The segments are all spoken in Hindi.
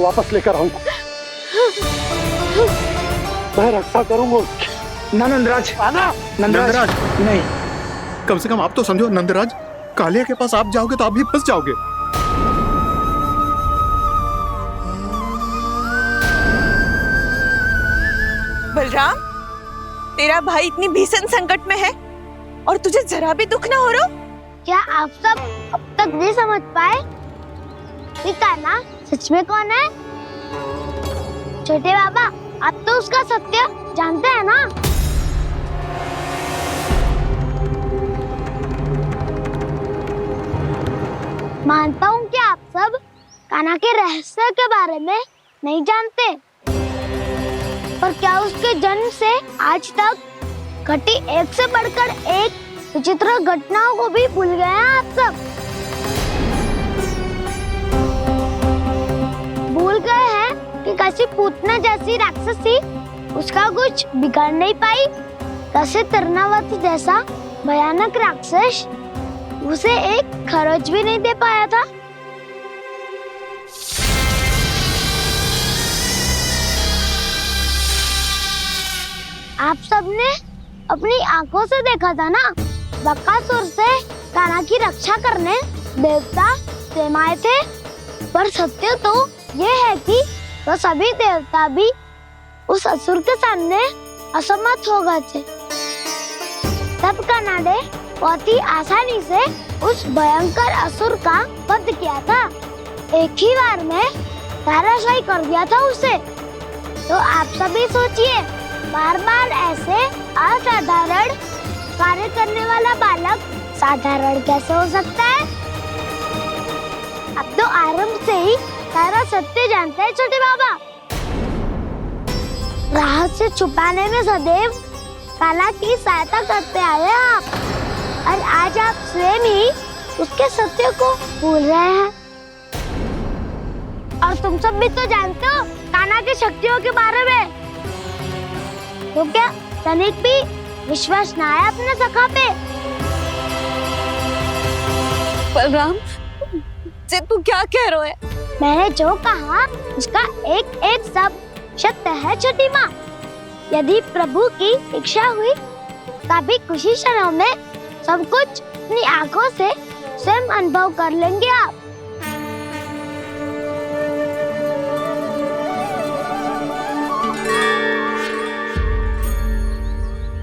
वापस लेकर आऊंगा। मैं रक्षा करूंगा उसकी। ना नंदराज, आना। नंदराज नहीं। कम से कम आप तो समझो नंदराज, कालिया के पास आप जाओगे तो आप भी फंस जाओगे। बलराम, तेरा भाई इतनी भीषण संकट में है और तुझे जरा भी दुख ना हो रहा? क्या आप सब अब तक नहीं समझ पाए कि कान्हा सच में कौन है? छोटे बाबा, आप तो उसका सत्य जानते हैं ना? मानता हूँ कि आप सब कान्हा के रहस्य के बारे में नहीं जानते, पर क्या उसके जन्म से आज तक घटी एक से बढ़कर एक विचित्र घटनाओं को भी भूल गए हैं आप सब? भूल गए हैं कि कैसी पूतना जैसी राक्षसी उसका कुछ बिगाड़ नहीं पाई, कैसे तरनावती जैसा भयानक राक्षस उसे एक खरोच भी नहीं दे पाया था। आप सबने अपनी आंखों से देखा था ना, बकासुर से कान्हा की रक्षा करने देवता स्वयं आए थे। पर सत्य तो ये है कि वो सभी देवता भी उस असुर के सामने असमर्थ हो गए थे। तब कान्हा ने बहुत ही आसानी से उस भयंकर असुर का वध किया था। एक ही बार में धराशायी कर दिया था उसे। तो आप सभी सोचिए, बार बार ऐसे असाधारण कार्य करने वाला बालक साधारण कैसे हो सकता है? अब तो आरंभ से ही सारा सत्य जानते हैं छोटे बाबा। रहस्य छुपाने में सदैव कान्हा की सहायता करते आए हैं आप, और आज आप स्वयं ही उसके सत्य को भूल रहे हैं। और तुम सब भी तो जानते हो कान्हा की शक्तियों के बारे में। तो क्या तनिक भी विश्वास ना है अपने सखा पे? बलराम, जे तू क्या कह रहा है? मैंने जो कहा उसका एक एक शब्द सत्य है छोटी माँ। यदि प्रभु की इच्छा हुई तभी कुछ ही क्षणों में सब कुछ अपनी आंखों से स्वयं अनुभव कर लेंगे आप।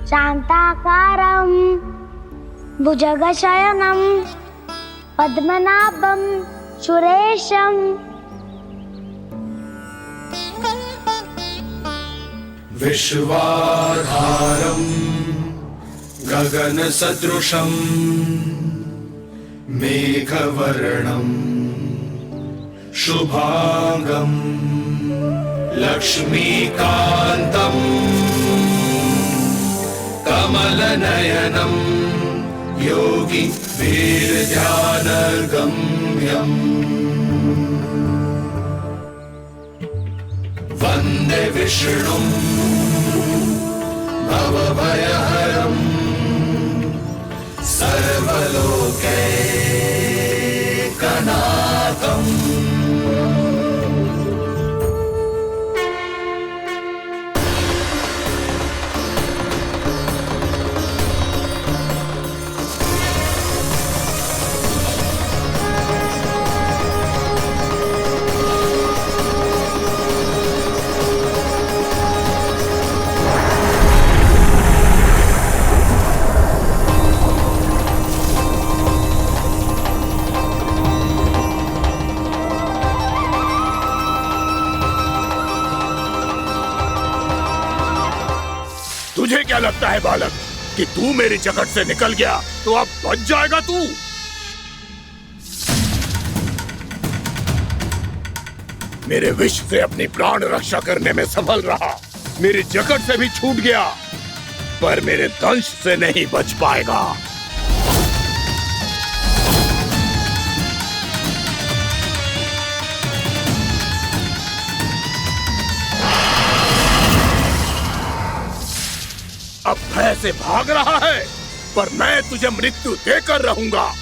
शांताकारं भुजगशयनं पद्मनाभं सुरेशं विश्वाधारं गगनसदृशं मेघवर्णं शुभांगं लक्ष्मीकान्तं कमलनयनं योगी वीरध्यानगम्यं वन्दे विष्णुं भवभयहरं सर्वलोकैकनाथम्। तुझे क्या लगता है बालक कि तू मेरी जकड़ से निकल गया तो अब बच जाएगा तू? मेरे विष से अपनी प्राण रक्षा करने में सफल रहा, मेरी जकड़ से भी छूट गया, पर मेरे दंश से नहीं बच पाएगा। अब भय से भाग रहा है, पर मैं तुझे मृत्यु देकर रहूंगा।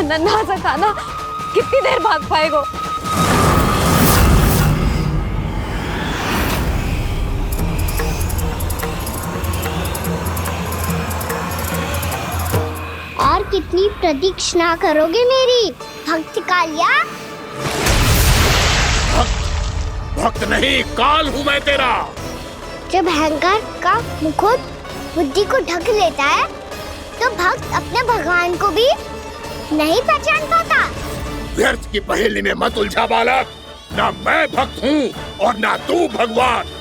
नन्हा सा कान्हा कितनी देर भाग पाएगा? और कितनी प्रतीक्षा करोगे मेरी भक्त कालिया? भक्त नहीं, काल हूँ मैं तेरा। जब अहंकार का मुकुट बुद्धि को ढक लेता है तो भक्त अपने भगवान को भी नहीं पहचान पाता। व्यर्थ की पहेली में मत उलझा बालक। ना मैं भक्त हूँ और ना तू भगवान।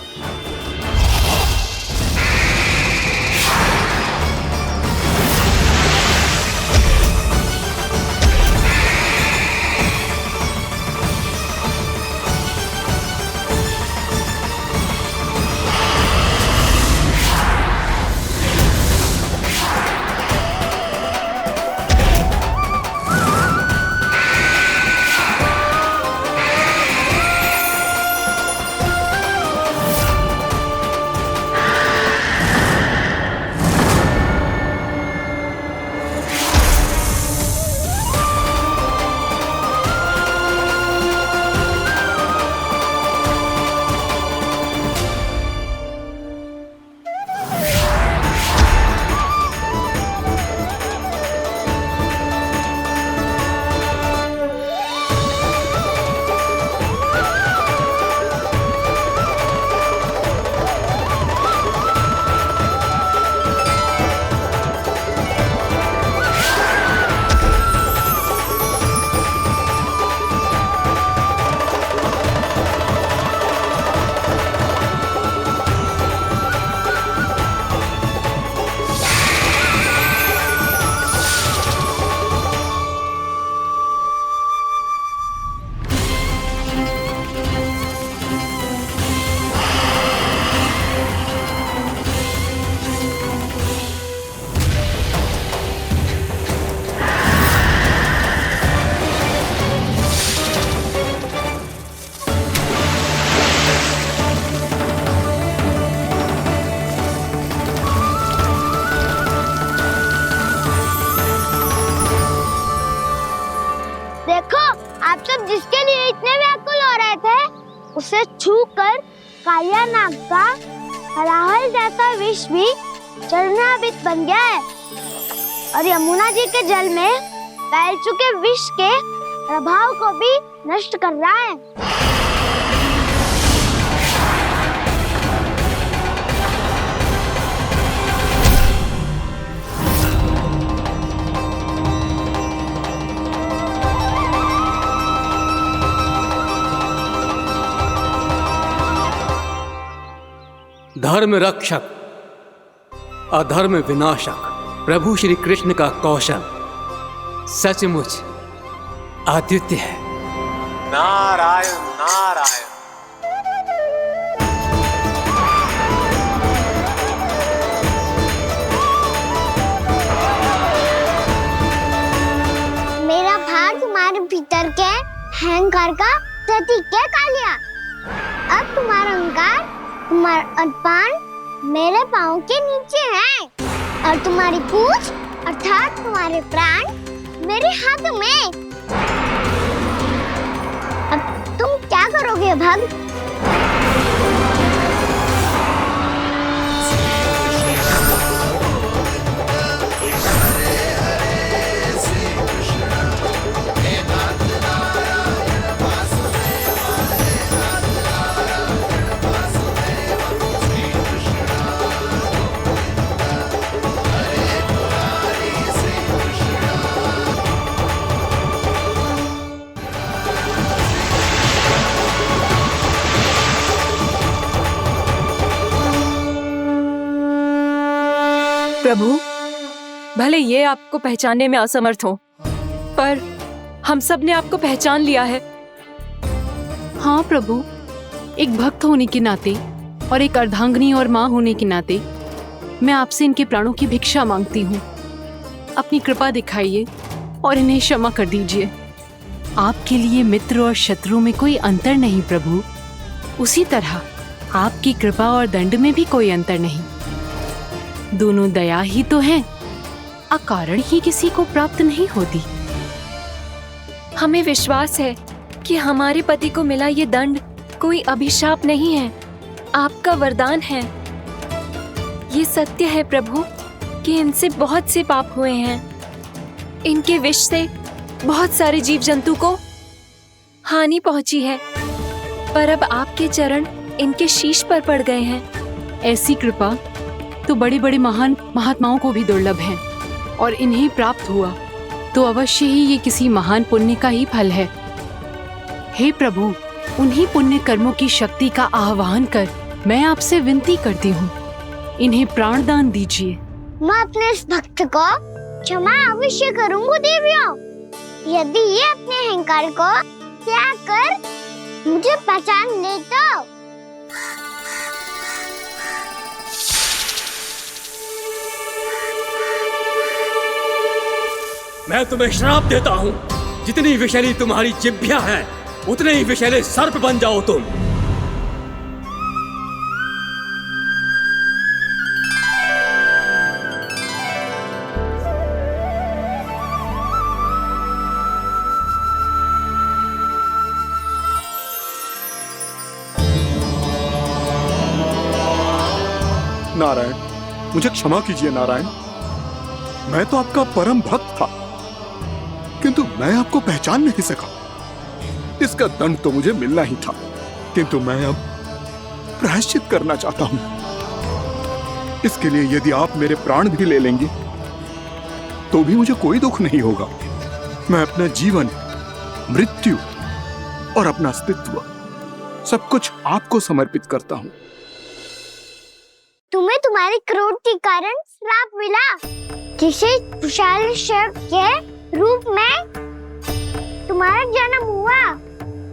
उसे छूकर कालिया नाग का हलाहल जैसा विष भी चरणामृत बन गया है और यमुना जी के जल में फैल चुके विष के प्रभाव को भी नष्ट कर रहा है। धर्म रक्षक अधर्म विनाशक प्रभु श्री कृष्ण का कौशल सचमुच अद्वितीय है। नारायण नारायण। मेरा भाग तुम्हारे भीतर के अहंकार का प्रतीक है कालिया। अब तुम्हारा अहंकार, तुम्हारा अनपान मेरे पाँव के नीचे है और तुम्हारी पूंछ अर्थात तुम्हारे प्राण मेरे हाथ में। अब तुम क्या करोगे भक्त? प्रभु, भले ये आपको पहचानने में असमर्थ हो, पर हम सब ने आपको पहचान लिया है। हाँ प्रभु, एक भक्त होने के नाते और एक अर्धांगिनी और माँ होने के नाते मैं आपसे इनके प्राणों की भिक्षा मांगती हूँ। अपनी कृपा दिखाइए और इन्हें क्षमा कर दीजिए। आपके लिए मित्र और शत्रु में कोई अंतर नहीं प्रभु। उसी तरह आपकी कृपा और दंड में भी कोई अंतर नहीं। दोनों दया ही तो है, अकारण ही किसी को प्राप्त नहीं होती। हमें विश्वास है कि हमारे पति को मिला ये दंड कोई अभिशाप नहीं है, आपका वरदान है। ये सत्य है प्रभु कि इनसे बहुत से पाप हुए हैं। इनके विष से बहुत सारे जीव जंतु को हानि पहुंची है, पर अब आपके चरण इनके शीश पर पड़ गए हैं। ऐसी कृपा तो बड़े बड़े महान महात्माओं को भी दुर्लभ है, और इन्हें प्राप्त हुआ तो अवश्य ही ये किसी महान पुण्य का ही फल है। हे प्रभु, उन्हीं पुण्य कर्मों की शक्ति का आह्वान कर मैं आपसे विनती करती हूँ, इन्हें प्राणदान दीजिए। मैं अपने इस भक्त को क्षमा अवश्य करूंगी देवियों, यदि ये अपने अहंकार को त्याग कर मुझे पहचान ले तो। मैं तुम्हें श्राप देता हूँ, जितनी विषैली तुम्हारी जिह्वा है उतने ही विषैले सर्प बन जाओ तुम। नारायण, मुझे क्षमा कीजिए नारायण। मैं तो आपका परम भक्त था, किंतु मैं आपको पहचान नहीं सका। इसका दंड तो मुझे मिलना ही था, किंतु मैं अब प्रायश्चित करना चाहता हूं। इसके लिए यदि आप मेरे प्राण भी ले लेंगे तो भी मुझे कोई दुख नहीं होगा। मैं अपना जीवन, मृत्यु और अपना अस्तित्व सब कुछ आपको समर्पित करता हूं। तुम्हें तुम्हारी क्रोध के कारण श्राप मिला, जिसे विशाल सर्प के रूप में तुम्हारा जन्म हुआ,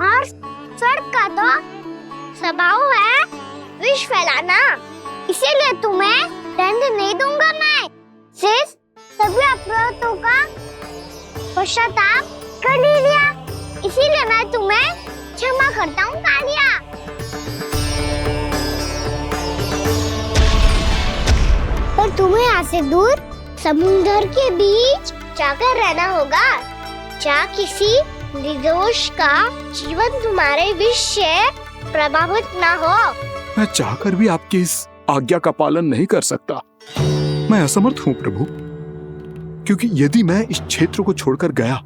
और सर्प का तो स्वभाव है विष फैलाना। इसीलिए तुम्हें दंड नहीं दूंगा मैं, सिर्फ सभी अपराधों का पश्चाताप कर लिया। इसीलिए मैं तुम्हें क्षमा करता हूँ कालिया। पर तुम्हें यहाँ से दूर समुद्र के बीच जाकर रहना होगा, जहाँ किसी निर्दोष का जीवन तुम्हारे विष से प्रभावित ना हो। मैं चाहकर भी आपकी इस आज्ञा का पालन नहीं कर सकता। मैं असमर्थ हूँ प्रभु, क्योंकि यदि मैं इस क्षेत्र को छोड़कर गया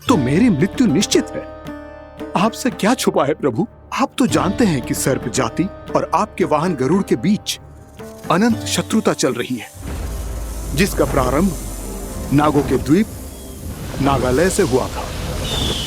तो मेरी मृत्यु निश्चित है। आपसे क्या छुपा है प्रभु? आप तो जानते हैं कि सर्प जाति और आपके वाहन गरुड़ के बीच अनंत शत्रुता चल रही है, जिसका प्रारंभ नागों के द्वीप नागालय से हुआ था।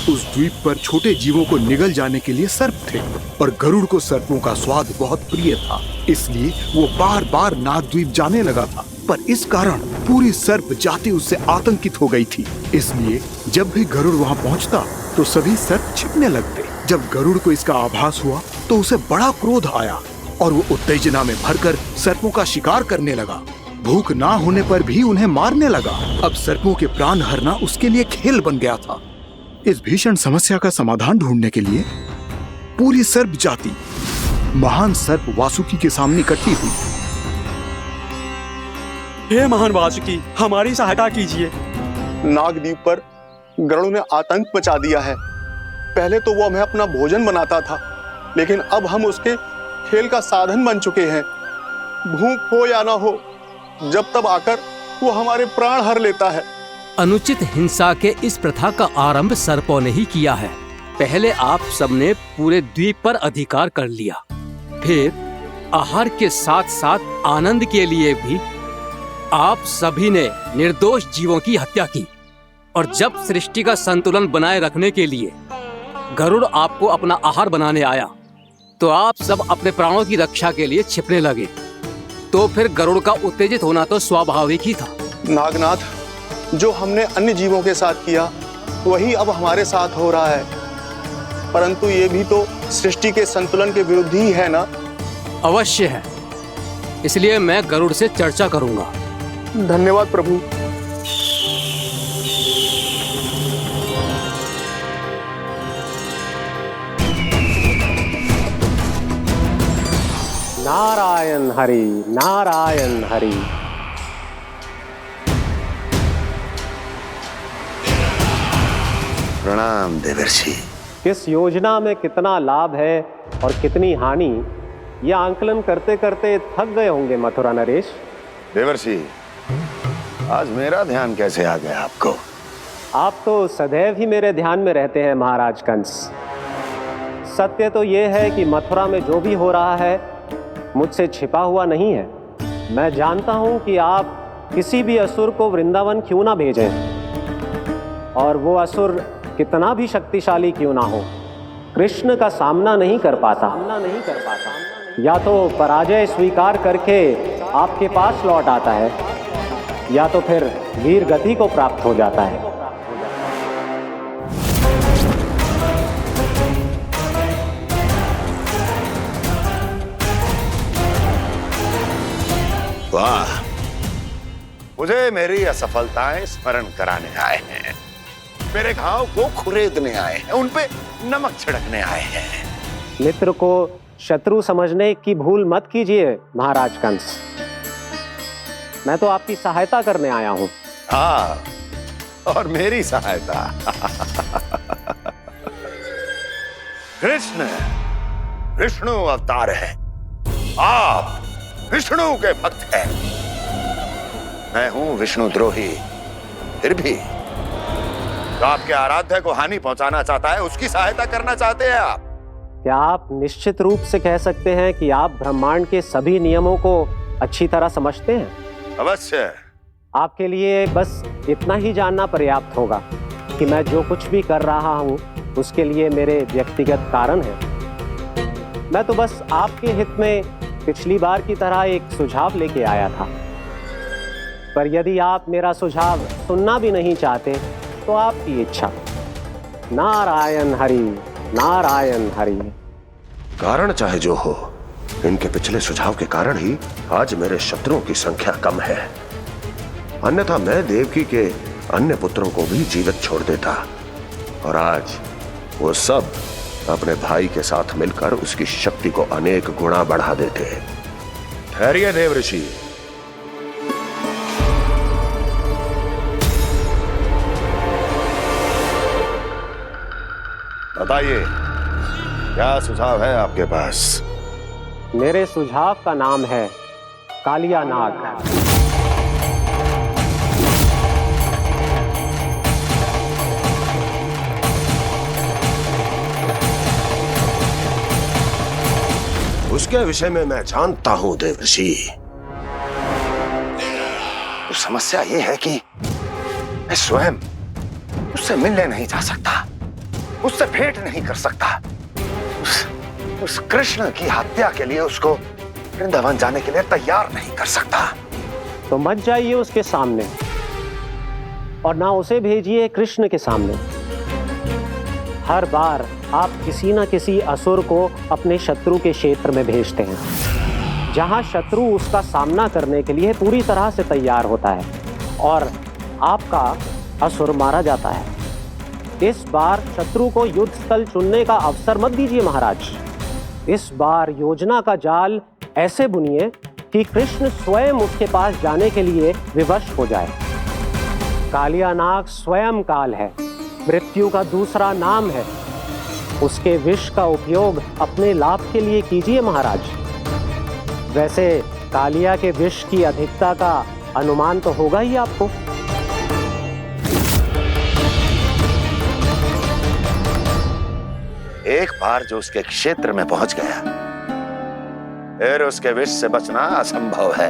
उस द्वीप पर छोटे जीवों को निगल जाने के लिए सर्प थे, और गरुड़ को सर्पों का स्वाद बहुत प्रिय था, इसलिए वो बार बार नागद्वीप जाने लगा था। पर इस कारण पूरी सर्प जाति उससे आतंकित हो गई थी। इसलिए जब भी गरुड़ वहां पहुंचता तो सभी सर्प छिपने लगते। जब गरुड़ को इसका आभास हुआ तो उसे बड़ा क्रोध आया और वो उत्तेजना में भरकर सर्पों का शिकार करने लगा। भूख ना होने पर भी उन्हें मारने लगा। अब सर्पों के प्राण हरना उसके लिए खेल बन गया था। इस भीषण समस्या का समाधान ढूंढने के लिए पूरी सर्प जाति महान सर्प वासुकी के सामने इकट्ठी हुई। हे महान वासुकी, हमारी सहायता कीजिए। नागद्वीप पर गरुड़ ने आतंक मचा दिया है। पहले तो वो हमें अपना भोजन बनाता था, लेकिन अब हम उसके खेल का साधन बन चुके हैं। भूख हो या ना हो, जब तब आकर वो हमारे प्राण हर लेता है। अनुचित हिंसा के इस प्रथा का आरंभ सर्पों ने ही किया है। पहले आप सबने पूरे द्वीप पर अधिकार कर लिया, फिर आहार के साथ साथ आनंद के लिए भी आप सभी ने निर्दोष जीवों की हत्या की। और जब सृष्टि का संतुलन बनाए रखने के लिए गरुड़ आपको अपना आहार बनाने आया, तो आप सब अपने प्राणों की रक्षा के लिए छिपने लगे। तो फिर गरुड़ का उत्तेजित होना तो स्वाभाविक ही था। नागनाथ, जो हमने अन्य जीवों के साथ किया वही अब हमारे साथ हो रहा है, परंतु ये भी तो सृष्टि के संतुलन के विरुद्ध ही है ना? अवश्य है, इसलिए मैं गरुड़ से चर्चा करूंगा। धन्यवाद प्रभु। नारायण हरि, नारायण हरि। प्रणाम देवर्षि। किस योजना में कितना लाभ है और कितनी हानि, यह आंकलन करते करते थक गए होंगे मथुरा नरेश। देवर्षि, आज मेरा ध्यान कैसे आ गया आपको? आप तो सदैव ही मेरे ध्यान में रहते हैं महाराज कंस। सत्य तो यह है कि मथुरा में जो भी हो रहा है मुझसे छिपा हुआ नहीं है। मैं जानता हूं कि आप किसी भी असुर को वृंदावन क्यों ना भेजें, और वो असुर कितना भी शक्तिशाली क्यों ना हो, कृष्ण का सामना नहीं कर पाता। या तो पराजय स्वीकार करके आपके पास लौट आता है, या तो फिर वीर गति को प्राप्त हो जाता है। वाह, मुझे मेरी असफलताएं स्मरण कराने आए हैं, मेरे घाव को खुरेदने आए हैं, उन पे नमक छिड़कने आए हैं। मित्र को शत्रु समझने की भूल मत कीजिए महाराज कंस। मैं तो आपकी सहायता करने आया हूं। हाँ, और मेरी सहायता। कृष्ण विष्णु अवतार है, आप विष्णु के भक्त हैं। मैं हूं विष्णु द्रोही, फिर भी तो आपके आराध्य को हानि पहुंचाना चाहता है, उसकी सहायता करना चाहते हैं आप। क्या आप निश्चित रूप से कह सकते हैं कि आप ब्रह्मांड के सभी नियमों को अच्छी तरह समझते हैं? अवश्य। आपके लिए बस इतना ही जानना पर्याप्त होगा कि मैं जो कुछ भी कर रहा हूं उसके लिए मेरे व्यक्तिगत कारण हैं। मैं तो बस आपके हित में पिछली बार की तरह एक सुझाव लेके आया था, पर यदि आप मेरा सुझाव सुनना भी नहीं चाहते तो आपकी इच्छा। नारायण हरि, नारायण हरि। कारण चाहे जो हो, इनके पिछले सुझाव के कारण ही आज मेरे शत्रुओं की संख्या कम है। अन्यथा मैं देवकी के अन्य पुत्रों को भी जीवित छोड़ देता, और आज वो सब अपने भाई के साथ मिलकर उसकी शक्ति को अनेक गुणा बढ़ा देते। ठहरिए देवऋषि, बताइए क्या सुझाव है आपके पास? मेरे सुझाव का नाम है कालिया नाग। उसके विषय में मैं जानता हूं देवर्षि। तो समस्या यह है कि मैं स्वयं उससे मिलने नहीं जा सकता, उससे भेंट नहीं कर सकता। उस कृष्ण की हत्या के लिए उसको वृंदावन जाने के लिए तैयार नहीं कर सकता। तो मत जाइए उसके सामने, और ना उसे भेजिए कृष्ण के सामने। हर बार आप किसी न किसी असुर को अपने शत्रु के क्षेत्र में भेजते हैं, जहां शत्रु उसका सामना करने के लिए पूरी तरह से तैयार होता है और आपका असुर मारा जाता है। इस बार शत्रु को युद्ध स्थल चुनने का अवसर मत दीजिए महाराज। इस बार योजना का जाल ऐसे बुनिए कि कृष्ण स्वयं उसके पास जाने के लिए विवश हो जाए। कालिया नाग स्वयं काल है, मृत्यु का दूसरा नाम है। उसके विष का उपयोग अपने लाभ के लिए कीजिए महाराज। वैसे कालिया के विष की अधिकता का अनुमान तो होगा ही आपको। एक बार जो उसके क्षेत्र में पहुंच गया, फिर उसके विष से बचना असंभव है।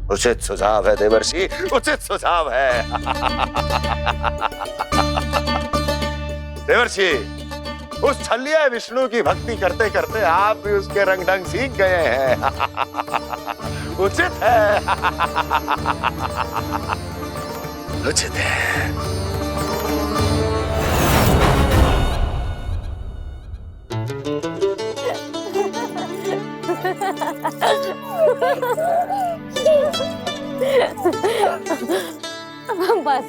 उचित सुझाव है देवर्षि, उचित सुझाव है। देवर्षि, उस छलिया विष्णु की भक्ति करते करते आप भी उसके रंग ढंग सीख गए हैं। उचित है, उचित है। बस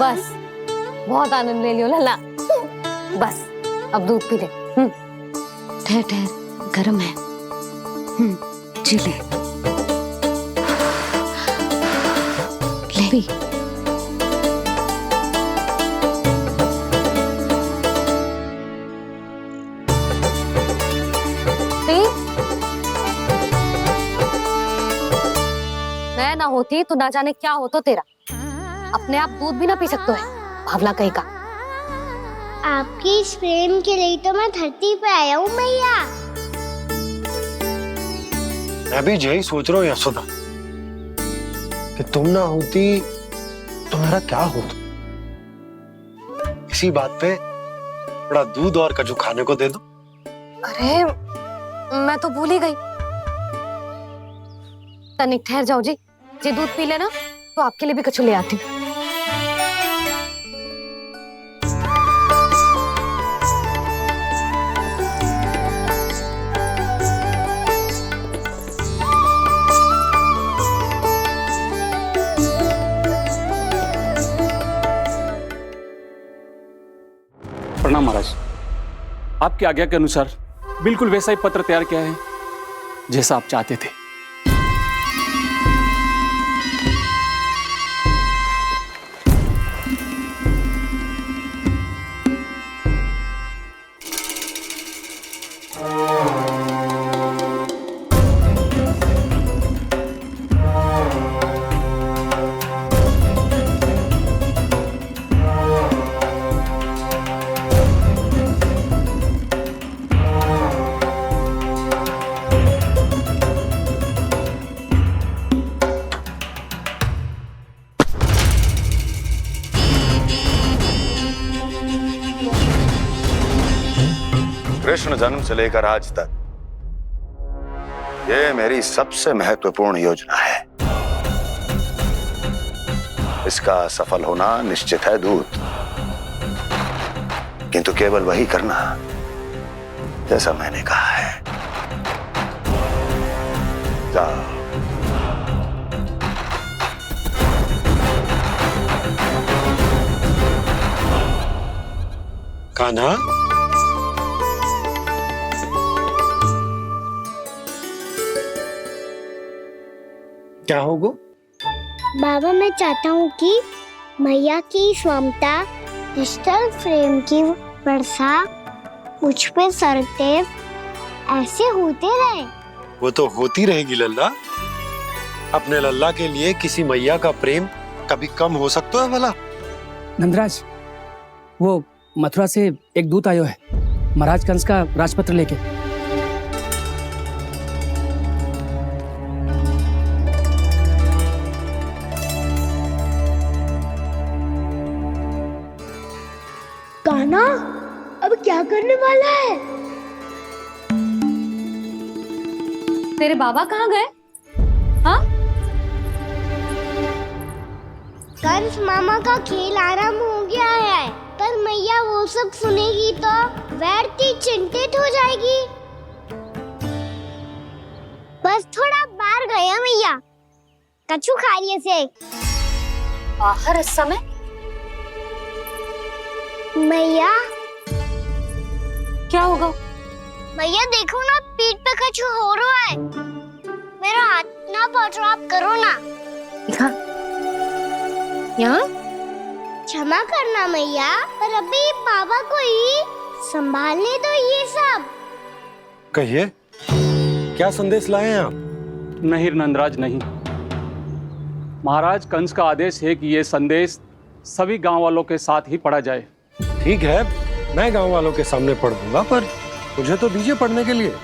बस, बहुत आनंद ले लियो लला। बस अब दूध पी ले। ठहर ठहर, गर्म है। जी ले ले। मैं ना होती तो ना जाने क्या होता तेरा। अपने आप दूध भी ना पी सकते है, भावला कहीं का। आपकी इस प्रेम के लिए तो मैं धरती पे आया हूँ मैया। मैं भी यही सोच रहा हूँ यशोदा कि तुम ना होती तो मेरा क्या होता। इसी बात पे थोड़ा दूध और कजू खाने को दे दो। अरे मैं तो भूल ही गई। तनिक ठहर जाओ जी, जी दूध पी लेना तो आपके लिए भी कछु ले आती हूँ। प्रणाम महाराज। आपकी आज्ञा के अनुसार बिल्कुल वैसा ही पत्र तैयार किया है जैसा आप चाहते थे। कृष्ण जन्म से लेकर आज तक ये मेरी सबसे महत्वपूर्ण योजना है। इसका सफल होना निश्चित है दूत, किंतु केवल वही करना जैसा मैंने कहा है। जाओ। कान्हा, क्या होगा? बाबा मैं चाहता हूँ कि मैया की ममता क्रिस्टल फ्रेम की वर्षा मुझ पे सरते ऐसे होते रहे। वो तो होती रहेगी लल्ला। अपने लल्ला के लिए किसी मैया का प्रेम कभी कम हो सकता है भला? नंदराज, वो मथुरा से एक दूत आयो है महाराज कंस का राजपत्र लेके। कान्हा, अब क्या करने वाला है? तेरे बाबा कहाँ गए? हाँ? कंस मामा का खेल आरंभ हो गया है, पर मैया वो सब सुनेगी तो व्यर्थ चिंतित हो जाएगी। बस थोड़ा बाहर गया मैया, कछु खा लिए से। बाहर इस समय? मैया क्या होगा? मैया देखो ना, पीठ पे कुछ हो रहा है। मेरा हाथ ना पकड़ो, आप करो ना। यहाँ? क्षमा करना मैया, पर अभी बाबा को ही संभालने दो ये सब। कहिए, क्या संदेश लाए हैं आप? नहीं नंदराज, नहीं। महाराज कंस का आदेश है कि यह संदेश सभी गांव वालों के साथ ही पढ़ा जाए। ठीक है, मैं गांव वालों के सामने पढ़ दूंगा, पर मुझे तो दीजिए पढ़ने के लिए।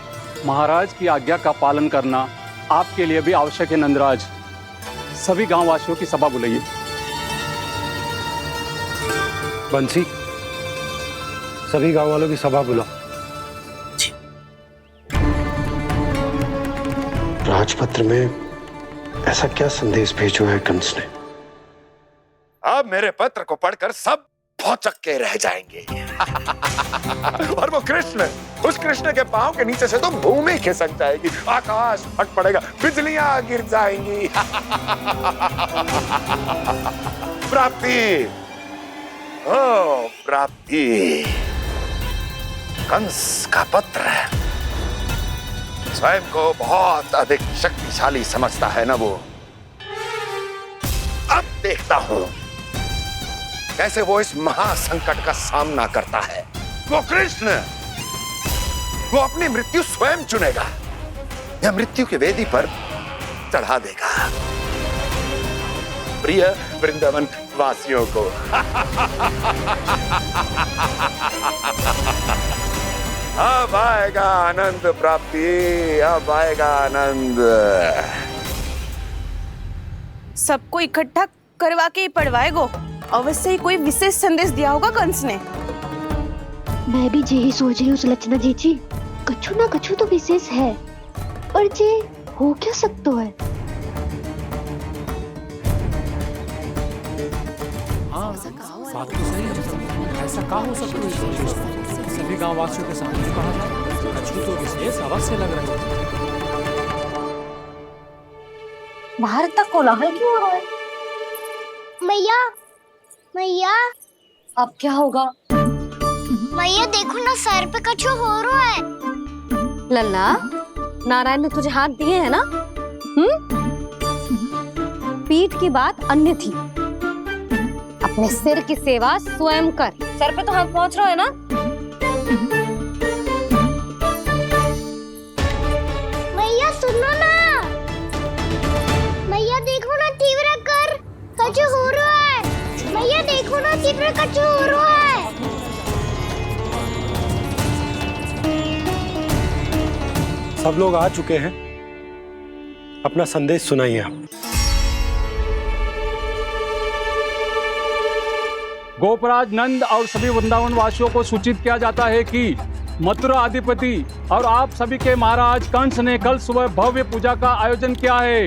महाराज की आज्ञा का पालन करना आपके लिए भी आवश्यक है नंदराज। सभी गांव वासियों की सभा बुलाइए। बंसी, सभी गांव वालों की सभा बुलाओ। राजपत्र में ऐसा क्या संदेश भेजो है कंस ने? अब मेरे पत्र को पढ़कर सब भौचक के रह जाएंगे। और वो कृष्ण, उस कृष्ण के पांव के नीचे से तो भूमि खिसक जाएगी, आकाश फट पड़ेगा, बिजलियां गिर जाएंगी। प्राप्ति, ओ प्राप्ति, कंस का पत्र। स्वयं को बहुत अधिक शक्तिशाली समझता है ना वो। अब देखता हूं कैसे वो इस महासंकट का सामना करता है। वो कृष्ण, वो अपनी मृत्यु स्वयं चुनेगा या मृत्यु की वेदी पर चढ़ा देगा। प्रिय वृंदावन वासियों को। अब आएगा आनंद प्राप्ति, अब आएगा आनंद। सबको इकट्ठा करवा के ही पढ़वाएगो। अवश्य ही कोई विशेष संदेश दिया होगा कंस ने। मैं भी यही सोच रही हूँ सुलक्षणा जीजी, कछु ना कछु तो विशेष है, पर जे हो क्या सकता है? हाँ, बात तो सही है। ऐसा कहाँ हो सकता है? सभी गांव वासियों के सामने कहा जाए, कछु तो विशेष अवश्य लग रहे हैं। बाहर तक कोलाहल क्यों हो रहा है? मैया, मैया, अब क्या होगा? मैया देखो ना, सर पे कछु हो रहा है। लल्ला, नारायण ने तुझे हाथ दिए हैं ना? पीठ की बात अन्य थी। अपने सिर की सेवा स्वयं कर। सर पे तो हाथ पहुंच रहा है ना? मैया सुनो ना, मैया देखो ना, तीव्र कर कछु हो रहा है। मैया देखो ना, तीव्र कछु हो रहा है। सब लोग आ चुके हैं, अपना संदेश सुनाइए आप। गोपराज नंद और सभी वृंदावन वासियों को सूचित किया जाता है कि मथुरा अधिपति और आप सभी के महाराज कंस ने कल सुबह भव्य पूजा का आयोजन किया है।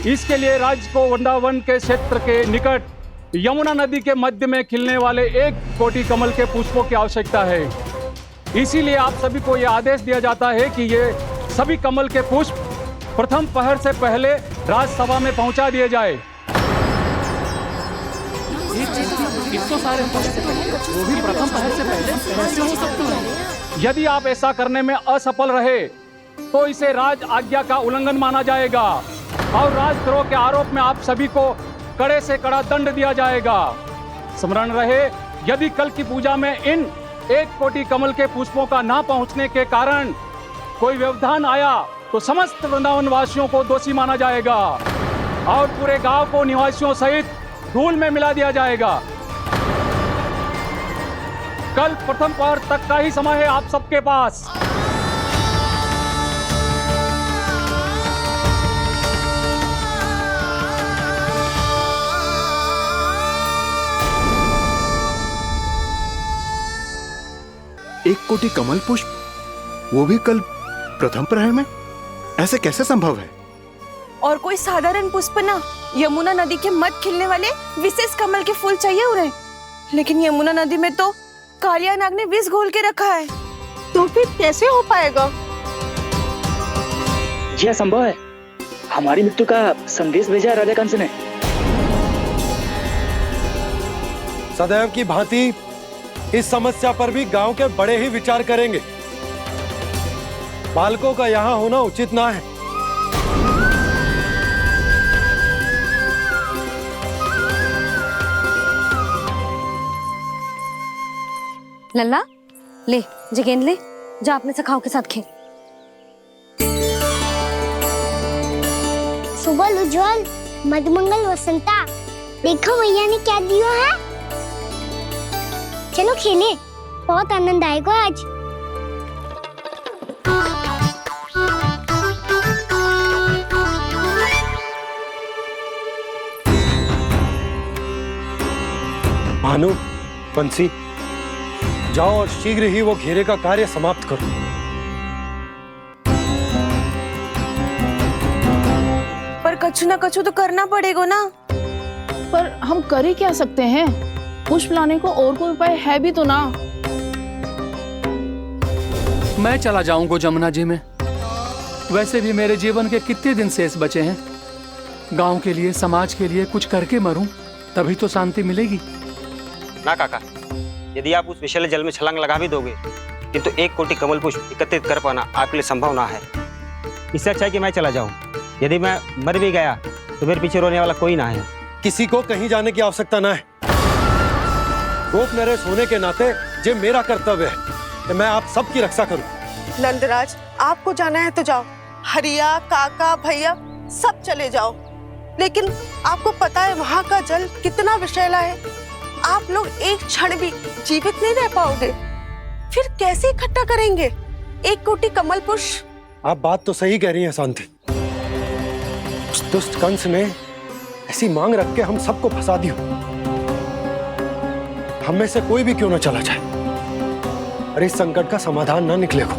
इसके लिए राज्य को वृंदावन के क्षेत्र के निकट यमुना नदी के मध्य में खिलने वाले 1 कोटि कमल के पुष्पों की आवश्यकता है। इसीलिए आप सभी को यह आदेश दिया जाता है कि ये सभी कमल के पुष्प प्रथम पहर से पहले राजसभा में पहुंचा दिए जाए। इतने सारे वो भी प्रथम पहर से पहले कैसे हो सकते हैं? यदि आप ऐसा करने में असफल रहे तो इसे राज आज्ञा का उल्लंघन माना जाएगा और राजद्रोह के आरोप में आप सभी को कड़े से कड़ा दंड दिया जाएगा। स्मरण रहे, यदि कल की पूजा में इन 1 कोटि कमल के पुष्पों का ना पहुंचने के कारण कोई व्यवधान आया तो समस्त वृंदावन वासियों को दोषी माना जाएगा और पूरे गांव को निवासियों सहित धूल में मिला दिया जाएगा। कल प्रथम पहर तक का ही समय है आप सबके पास। एक कोटि कमल पुष्प, वो भी कल प्रथम प्रहर में? ऐसे कैसे संभव है? और कोई साधारण पुष्प ना, यमुना नदी के मध्य खिलने वाले विशेष कमल के फूल चाहिए उन्हें। लेकिन यमुना नदी में तो कालिया नाग ने विष घोल के रखा है, तो फिर कैसे हो पाएगा? यह संभव है। हमारी मृत्यु का संदेश भेजा राजा कंस ने। सदैव की भांति इस समस्या पर भी गांव के बड़े ही विचार करेंगे। बालकों का यहाँ होना उचित ना है। लल्ला, ले जे गेंद ले, जा अपने सखाओं के साथ खेल। सुबह उज्जवल, मधुमंगल वसंता, देखो मैया ने क्या दिया है। चलो खेलें, बहुत आनंद आएगा आज। भानु, बंसी, जाओ और शीघ्र ही वो घेरे का कार्य समाप्त करो। पर कछु ना कछु तो करना पड़ेगा ना। पर हम कर ही क्या सकते हैं? पुष्प लाने को और कोई उपाय है भी तो ना। मैं चला जाऊंगा जमुना जी में। वैसे भी मेरे जीवन के कितने दिन शेष बचे हैं। गांव के लिए, समाज के लिए कुछ करके मरूं, तभी तो शांति मिलेगी। ना काका, यदि आप उस विषैले जल में छलांग लगा भी दोगे, किंतु 1 कोटि कमल पुष्प एकत्रित कर पाना आपके लिए संभव ना है। इससे अच्छा है कि मैं चला जाऊं। यदि मैं मर भी गया तो मेरे पीछे रोने वाला कोई ना है। किसी को कहीं जाने की आवश्यकता ना है। गोप नरेश होने के नाते ये मेरा कर्तव्य है कि मैं आप सबकी रक्षा करूं। नंदराज, आपको जाना है तो जाओ। हरिया, काका, भैया सब चले जाओ। लेकिन आपको पता है वहाँ का जल कितना विषैला है। आप लोग एक क्षण भी जीवित नहीं रह पाओगे। फिर कैसे इकट्ठा करेंगे 1 कोटि कमल पुष्प? आप बात तो सही कह रही हैं शांति। उस दुष्ट कंस ने ऐसी मांग रख के हम सबको फंसा दिया। हम में से कोई भी क्यों ना चला जाए, अरे इस संकट का समाधान ना निकले को।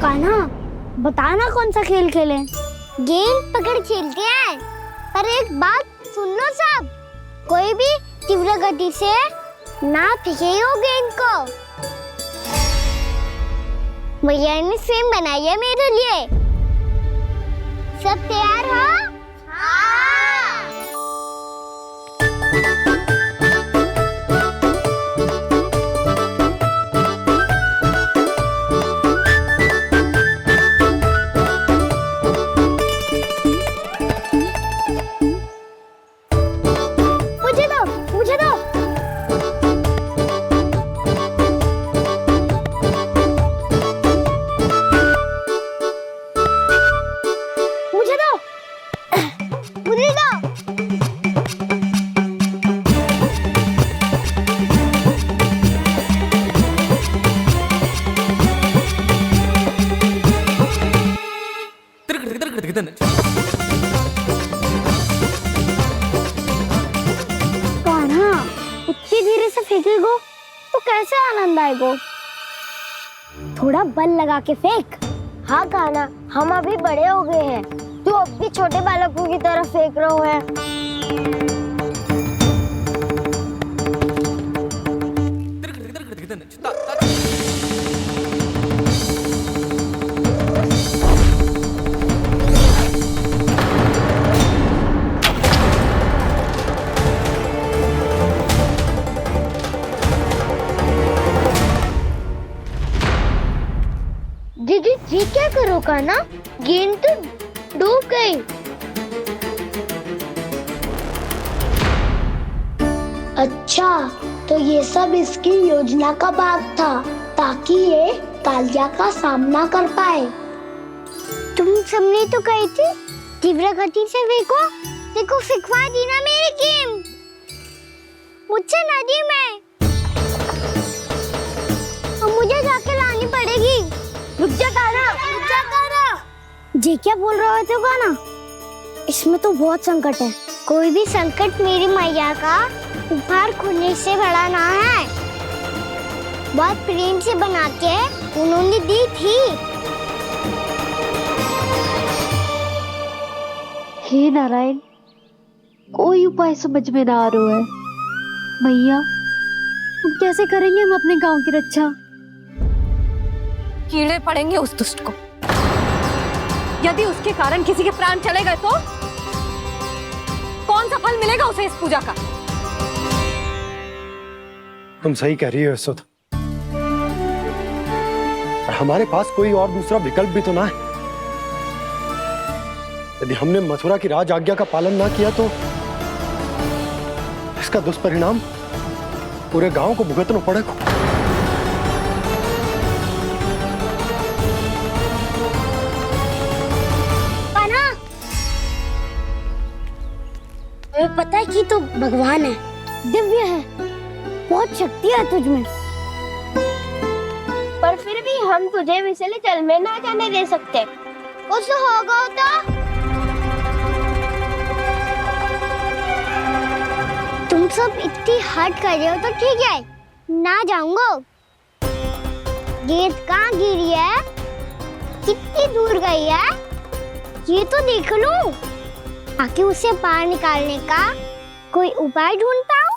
कान्हा, बताना कौन सा खेल खेलें? गेंद पकड़ खेलते हैं। पर एक बात सुन लो सब, कोई भी तीव्र गति से ना फेंकेगा गेंद को। भैया ने फ्रेम बनाई है मेरे लिए। सब तैयार हो? हाँ। मुझे दो, मुझे दो। मुझे दो, मुझे दो। कान्हा, इतनी धीरे से फेंकेगो तो कैसे आनंद आएगो? थोड़ा बल लगा के फेंक। हाँ कान्हा, हम अभी बड़े हो गए हैं, तू अब भी छोटे बालकों की तरह फेंक रहे है। दीदी जी क्या करो कान्हा? गेंद तो डूब गई। अच्छा, तो ये सब इसकी योजना का भाग था ताकि ये कालिया का सामना कर पाए। तुम सबने तो कही थी तीव्र गति से फेंको। देखो फिकवा दी ना मेरी गेम। मुझसे नदी में। अब मुझे जाके लानी पड़ेगी। रुक जा कान्हा, रुक जा कान्हा। जी क्या बोल रहे थे कान्हा? इसमें तो बहुत संकट है। कोई भी संकट मेरी मैया का उपहार खुलने से बड़ा ना है। बहुत प्रेम से बना के उन्होंने दी थी। हे नारायण, कोई उपाय समझ में ना आ रहा है। मैया, हम कैसे करेंगे हम अपने गांव की रक्षा? कीड़े पड़ेंगे उस दुष्ट को। यदि उसके कारण किसी के प्राण चले गए तो कौन सा फल मिलेगा उसे इस पूजा का? तुम सही कह रही हो यशोदा। और हमारे पास कोई और दूसरा विकल्प भी तो ना है। यदि हमने मथुरा की राज आज्ञा का पालन ना किया तो इसका दुष्परिणाम पूरे गांव को भुगतना पड़ेगा। हमें पता है कि तू भगवान है, दिव्य है, बहुत शक्ति है तुझमें। पर फिर भी हम तुझे विषैले जल में ना जाने दे सकते। कुछ होगा तो तुम सब इतनी हट कर रहे हो तो ठीक है, ना जाऊंगा। गेंद कहाँ गिरी है, कितनी दूर गई है, ये तो देख लूं, ताकि उसे बाहर निकालने का कोई उपाय ढूंढ पाऊं।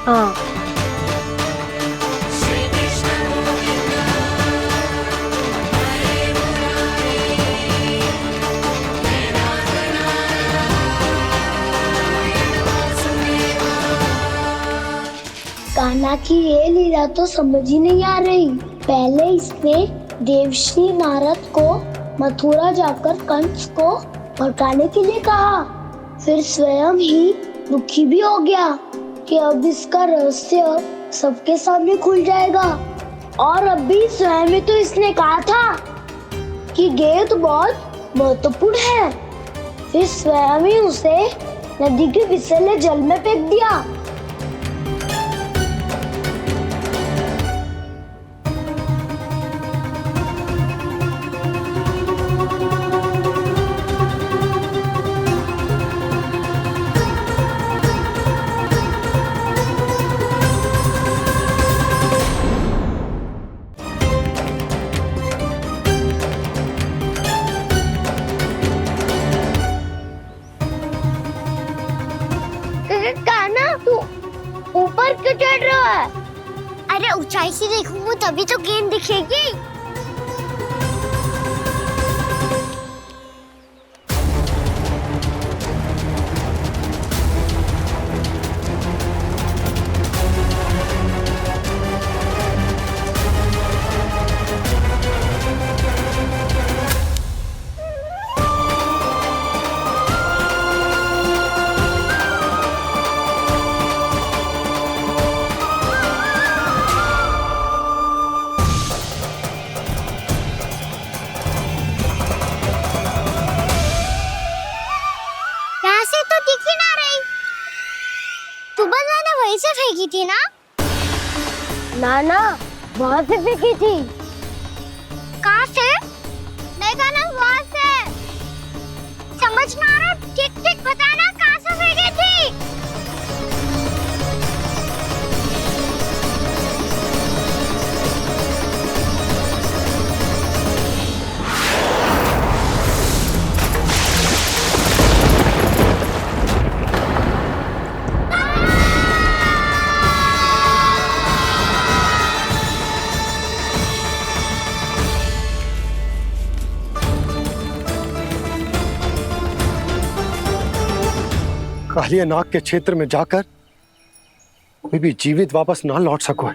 हाँ। कान्हा की ये लीला तो समझ ही नहीं आ रही। पहले इसने देवश्री नारद को मथुरा जाकर कंस को भगाने के लिए कहा, फिर स्वयं ही दुखी भी हो गया कि अब इसका रहस्य सबके सामने खुल जाएगा। और अभी स्वयं ही तो इसने कहा था कि गेंद बहुत महत्वपूर्ण है, फिर स्वयं ही उसे नदी के विसले जल में फेंक दिया। कान्हा, तू ऊपर क्यों चढ़ रहा है? अरे ऊंचाई से देखूंगा तभी तो गेंद दिखेगी। से फेंकी थी ना? ना, वहाँ से फेंकी थी। कहाँ से? देखा ना, वहाँ से। समझ ना आ रहा, ठीक बताना कहाँ से फेंकी थी? कालिया नाग के क्षेत्र में जाकर कोई भी जीवित वापस ना लौट सको।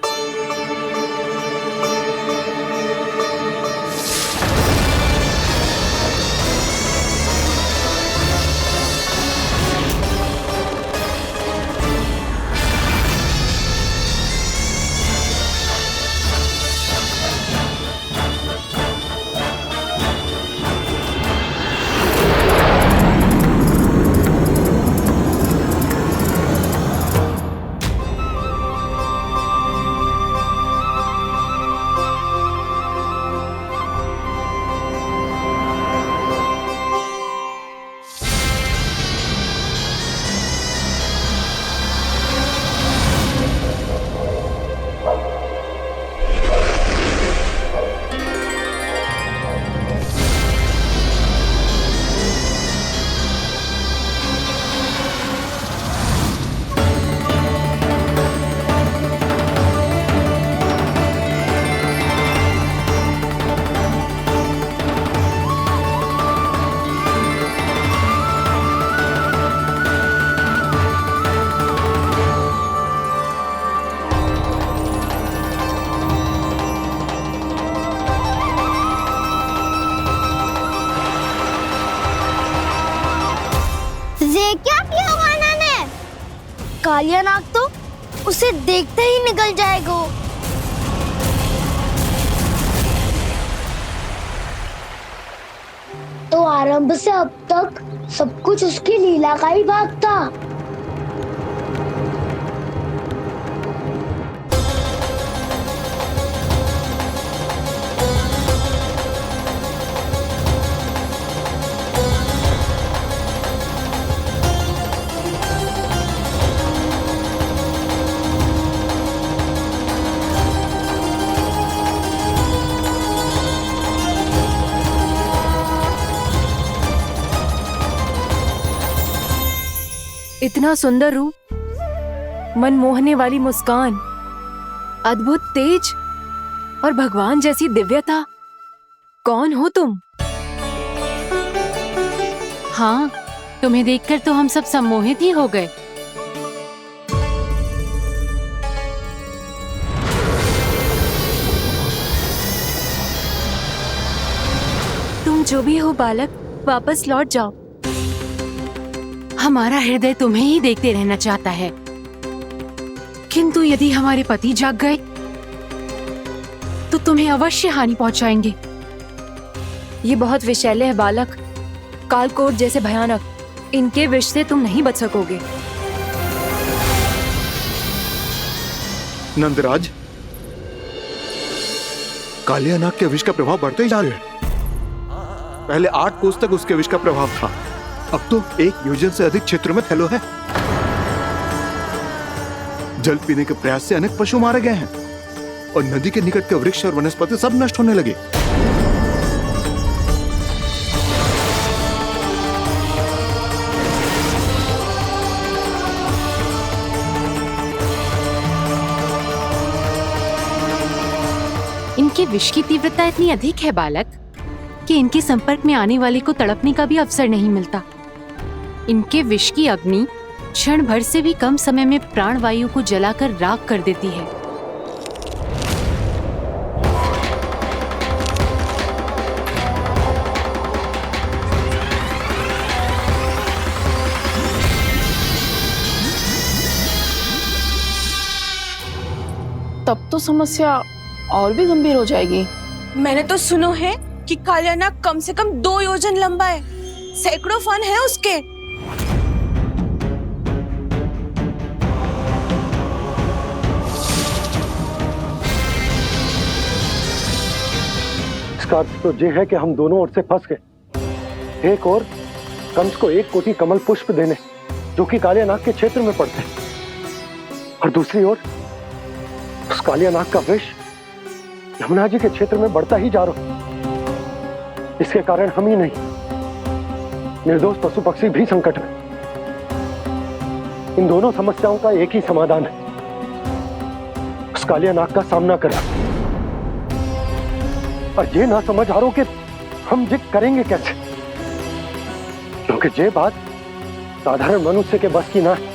क्या किया माना ने? कालिया नाग तो उसे देखते ही निकल जाएगा। तो आरंभ से अब तक सब कुछ उसकी लीला का ही भाग था। इतना सुंदर रूप, मन मोहने वाली मुस्कान, अद्भुत तेज और भगवान जैसी दिव्यता। कौन हो तुम? हाँ, तुम्हें देखकर तो हम सब सम्मोहित ही हो गए। तुम जो भी हो बालक, वापस लौट जाओ। हमारा हृदय तुम्हें ही देखते रहना चाहता है, किंतु यदि हमारे पति जाग गए तो तुम्हें अवश्य हानि पहुंचाएंगे। ये बहुत विषैले है बालक, कालकोट जैसे भयानक। इनके विष से तुम नहीं बच सकोगे। नंदराज, कालिया नाग के विष का प्रभाव बढ़ते ही जा रहा है। पहले 8 कोस तक उसके विष का प्रभाव था, अब तो 1 योजन से अधिक क्षेत्र में फैलो है। जल पीने के प्रयास से अनेक पशु मारे गए हैं और नदी के निकट के वृक्ष और वनस्पति सब नष्ट होने लगे। इनके विष की तीव्रता इतनी अधिक है बालक कि इनके संपर्क में आने वाले को तड़पने का भी अवसर नहीं मिलता। इनके विष की अग्नि क्षण भर से भी कम समय में प्राणवायु को जलाकर राख कर देती है। तब तो समस्या और भी गंभीर हो जाएगी। मैंने तो सुनो है कि कालिया नाग कम से कम 2 योजन लंबा है, सैकड़ों फन है उसके। इसका अर्थ तो ये है कि हम दोनों ओर से फंस गए। एक और कंस को 1 कोटि कमल पुष्प देने जो कि कालिया नाग के क्षेत्र में पड़ते हैं, और दूसरी ओर उस कालिया नाग का विष यमुना जी के क्षेत्र में बढ़ता ही जा रहा। इसके कारण हम ही नहीं, निर्दोष पशु पक्षी भी संकट में। इन दोनों समस्याओं का एक ही समाधान है, उस कालिया नाग का सामना करना। और ये ना समझ आ रहा कि हम ये करेंगे कैसे, क्योंकि ये बात साधारण मनुष्य के बस की ना है।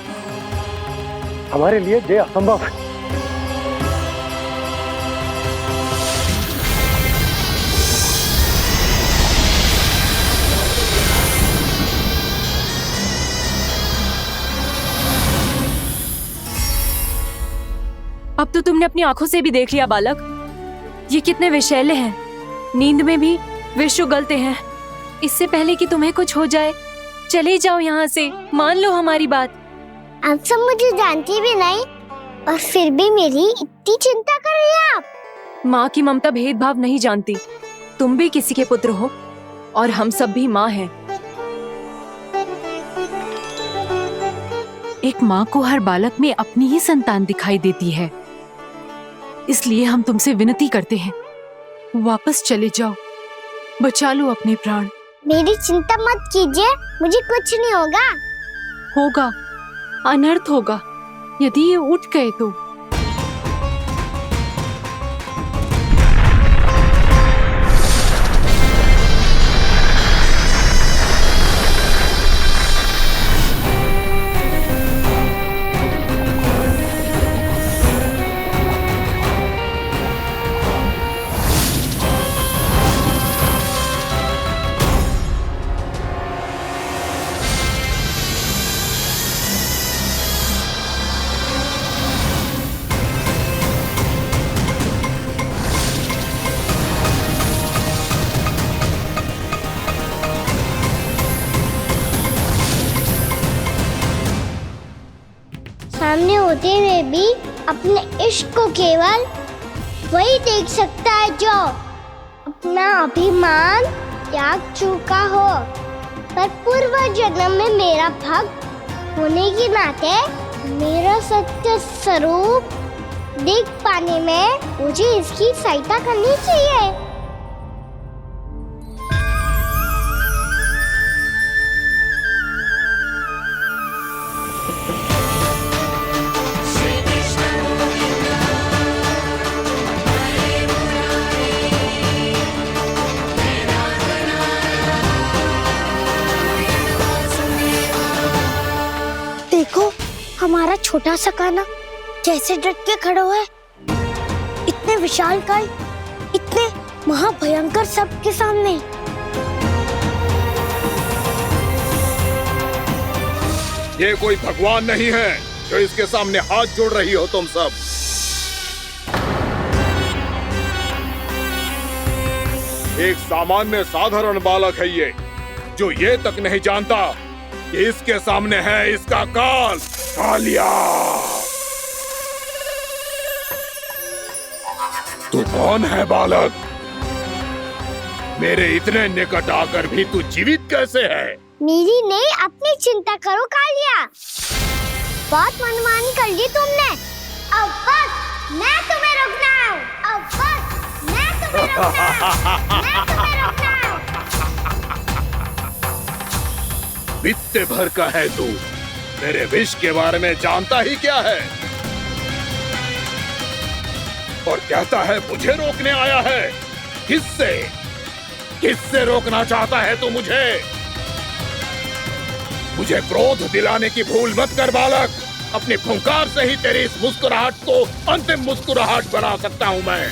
हमारे लिए ये असंभव है। अब तो तुमने अपनी आंखों से भी देख लिया बालक, ये कितने विषैले हैं। नींद में भी विष उगलते हैं। इससे पहले कि तुम्हें कुछ हो जाए, चले जाओ यहाँ से, मान लो हमारी बात। आप सब मुझे जानती भी नहीं और फिर भी मेरी इतनी चिंता कर रही हैं आप। माँ की ममता भेदभाव नहीं जानती। तुम भी किसी के पुत्र हो और हम सब भी माँ हैं। एक माँ को हर बालक में अपनी ही संतान दिखाई देती है, इसलिए हम तुमसे विनती करते हैं, वापस चले जाओ, बचा लो अपने प्राण। मेरी चिंता मत कीजिए, मुझे कुछ नहीं होगा। होगा, अनर्थ होगा यदि ये उठ गए तो। सामने होते हुए भी अपने इश्क को केवल वही देख सकता है जो अपना अभिमान त्याग चुका हो। पर पूर्व जन्म में मेरा भक्त होने के नाते मेरा सत्य स्वरूप देख पाने में मुझे इसकी सहायता करनी चाहिए। देखो हमारा छोटा सा कान्हा कैसे डट के खड़ा हुआ है, इतने विशालकाय, इतने महाभयंकर सबके सामने। ये कोई भगवान नहीं है जो इसके सामने हाथ जोड़ रही हो तुम सब। एक सामान्य साधारण बालक है ये, जो ये तक नहीं जानता कि इसके सामने है इसका काल, कालिया। तू कौन है बालक? मेरे इतने निकट आकर भी तू जीवित कैसे है? मेरी नहीं, अपनी चिंता करो कालिया। बहुत मनमानी कर ली तुमने। अब बस मैं तुम्हें रोकना हूँ। अब बस मैं तुम्हें रोकना हूँ। मैं तुम्हें रोकना हूँ। बित्ते भर का है तू, मेरे विष के बारे में जानता ही क्या है? और कहता है मुझे रोकने आया है। किससे? किससे रोकना चाहता है तू मुझे? मुझे क्रोध दिलाने की भूल मत कर बालक। अपनी फुंकार से ही तेरी इस मुस्कुराहट को अंतिम मुस्कुराहट बना सकता हूं मैं।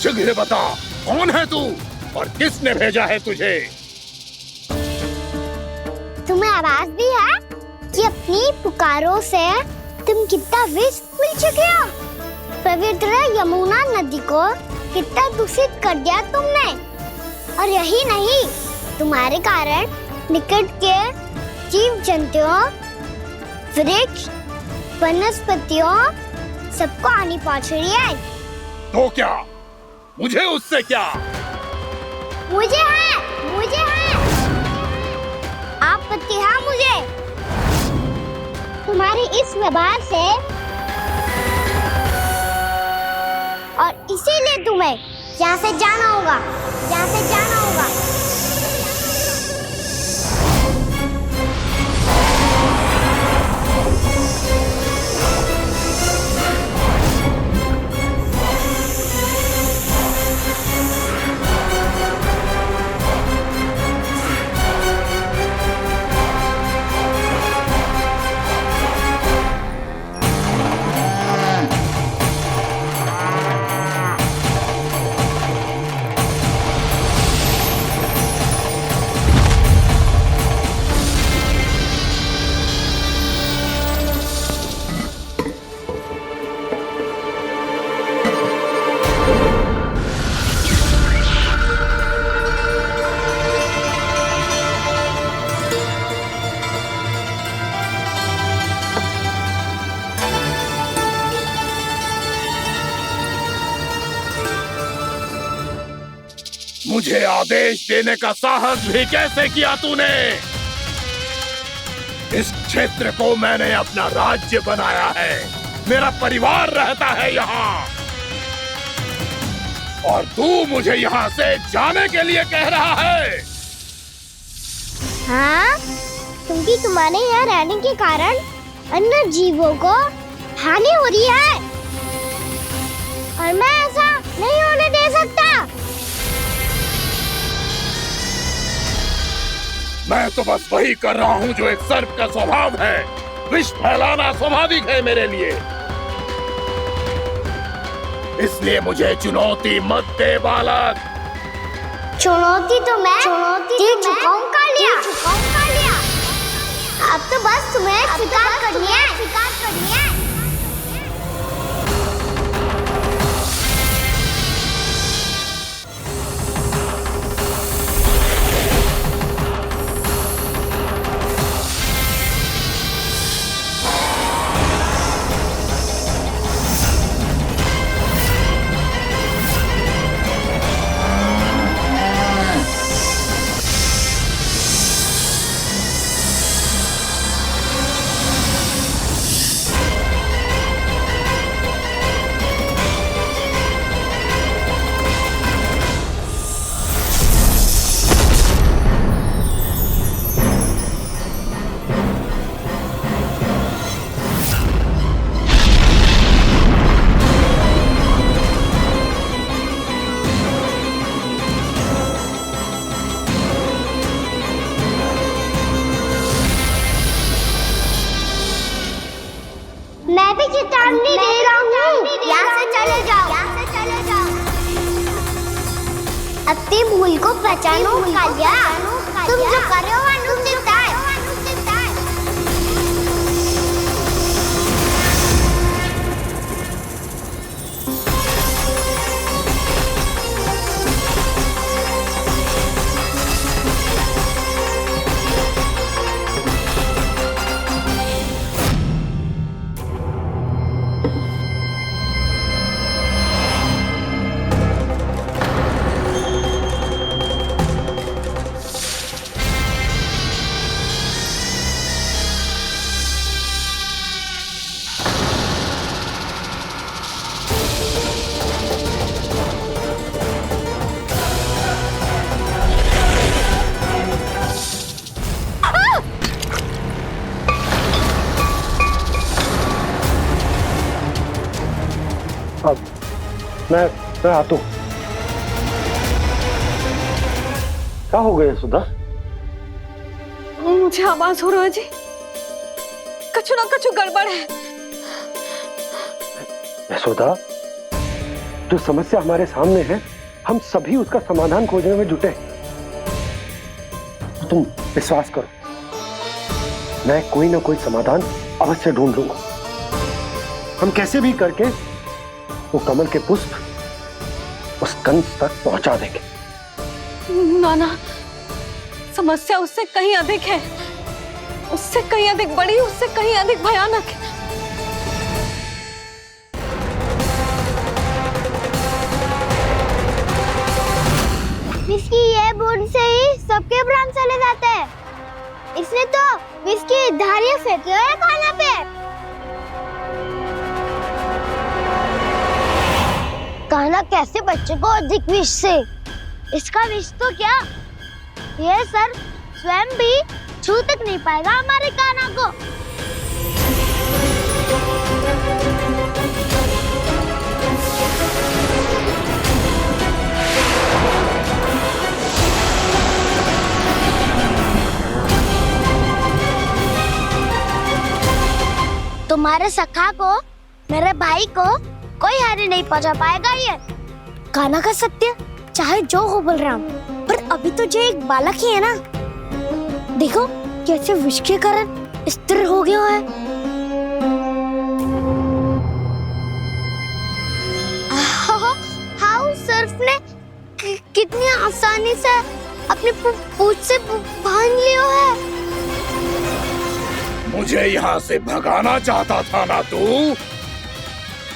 शीघ्र बता, कौन है तू और किसने भेजा है तुझे? तुम्हें आवाज भी है कि अपनी पुकारों से तुम कितना विष भूल चुके हो। पवित्र यमुना नदी को कितना दूषित कर दिया तुमने। और यही नहीं, तुम्हारे कारण निकट के जीव जंतुओं, वृक्ष, वनस्पतियों सबको हानि पहुंच रही है। तो क्या? मुझे उससे क्या? मुझे है, मुझे है। आपत्ति है मुझे तुम्हारी इस व्यवहार से, और इसीलिए तुम्हें यहाँ से जाना होगा, यहाँ से जाना होगा। मुझे आदेश देने का साहस भी कैसे किया तूने? इस क्षेत्र को मैंने अपना राज्य बनाया है, मेरा परिवार रहता है यहाँ, और तू मुझे यहाँ से जाने के लिए कह रहा है? हाँ, क्योंकि तुम्हारे यहाँ रहने के कारण अन्य जीवों को हानि हो रही है, और मैं ऐसा नहीं होने दे सकता। मैं तो बस वही कर रहा हूँ जो एक सर्प का स्वभाव है। विष फैलाना स्वाभाविक है मेरे लिए, इसलिए मुझे चुनौती मत दे बालक। चुनौती तो मैं दे चुका हूँ कालिया। अब तो बस तुम्हें स्वीकार करनी है। मैं भी चेतावनी दे रहा हूँ, यहाँ से चले जाओ। अपनी भूल को पहचानो कालिया, तुम जो कर रहे हो अनुचित है। अब मैं आता हूँ। क्या हो गया सुधा? मुझे आवाज हो रहा है जी, कछु ना कछु गड़बड़ है। यशोदा, जो समस्या हमारे सामने है, हम सभी उसका समाधान खोजने में जुटे। तुम विश्वास करो, मैं कोई ना कोई समाधान अवश्य ढूंढ लूंगा। हम कैसे भी करके वो कमल के पुष्प उस कंस तक पहुंचा देंगे। नाना, समस्या उससे कहीं अधिक है, उससे कहीं अधिक बड़ी, उससे कहीं अधिक भयानक है। विस्की ये बूंद से ही सबके प्राण चले जाते हैं। इसने तो विस्की धारियां फेंकी है खाना पे। कान्हा कैसे बच्चे को अधिक विष से? इसका विष तो क्या, ये सर स्वयं भी छू तक नहीं पाएगा हमारे कान्हा को। तुम्हारे सखा को, मेरे भाई को कोई हानि नहीं पहुंचा पाएगा। ये कान्हा का सत्य चाहे जो हो बलराम, पर अभी तो जो एक बालक ही है ना। देखो कैसे विष के कारण स्थिर हो गया है। हाउ सर्फ ने कितनी आसानी से अपनी पूंछ से बांध लिया है। मुझे यहाँ से भगाना चाहता था ना तू?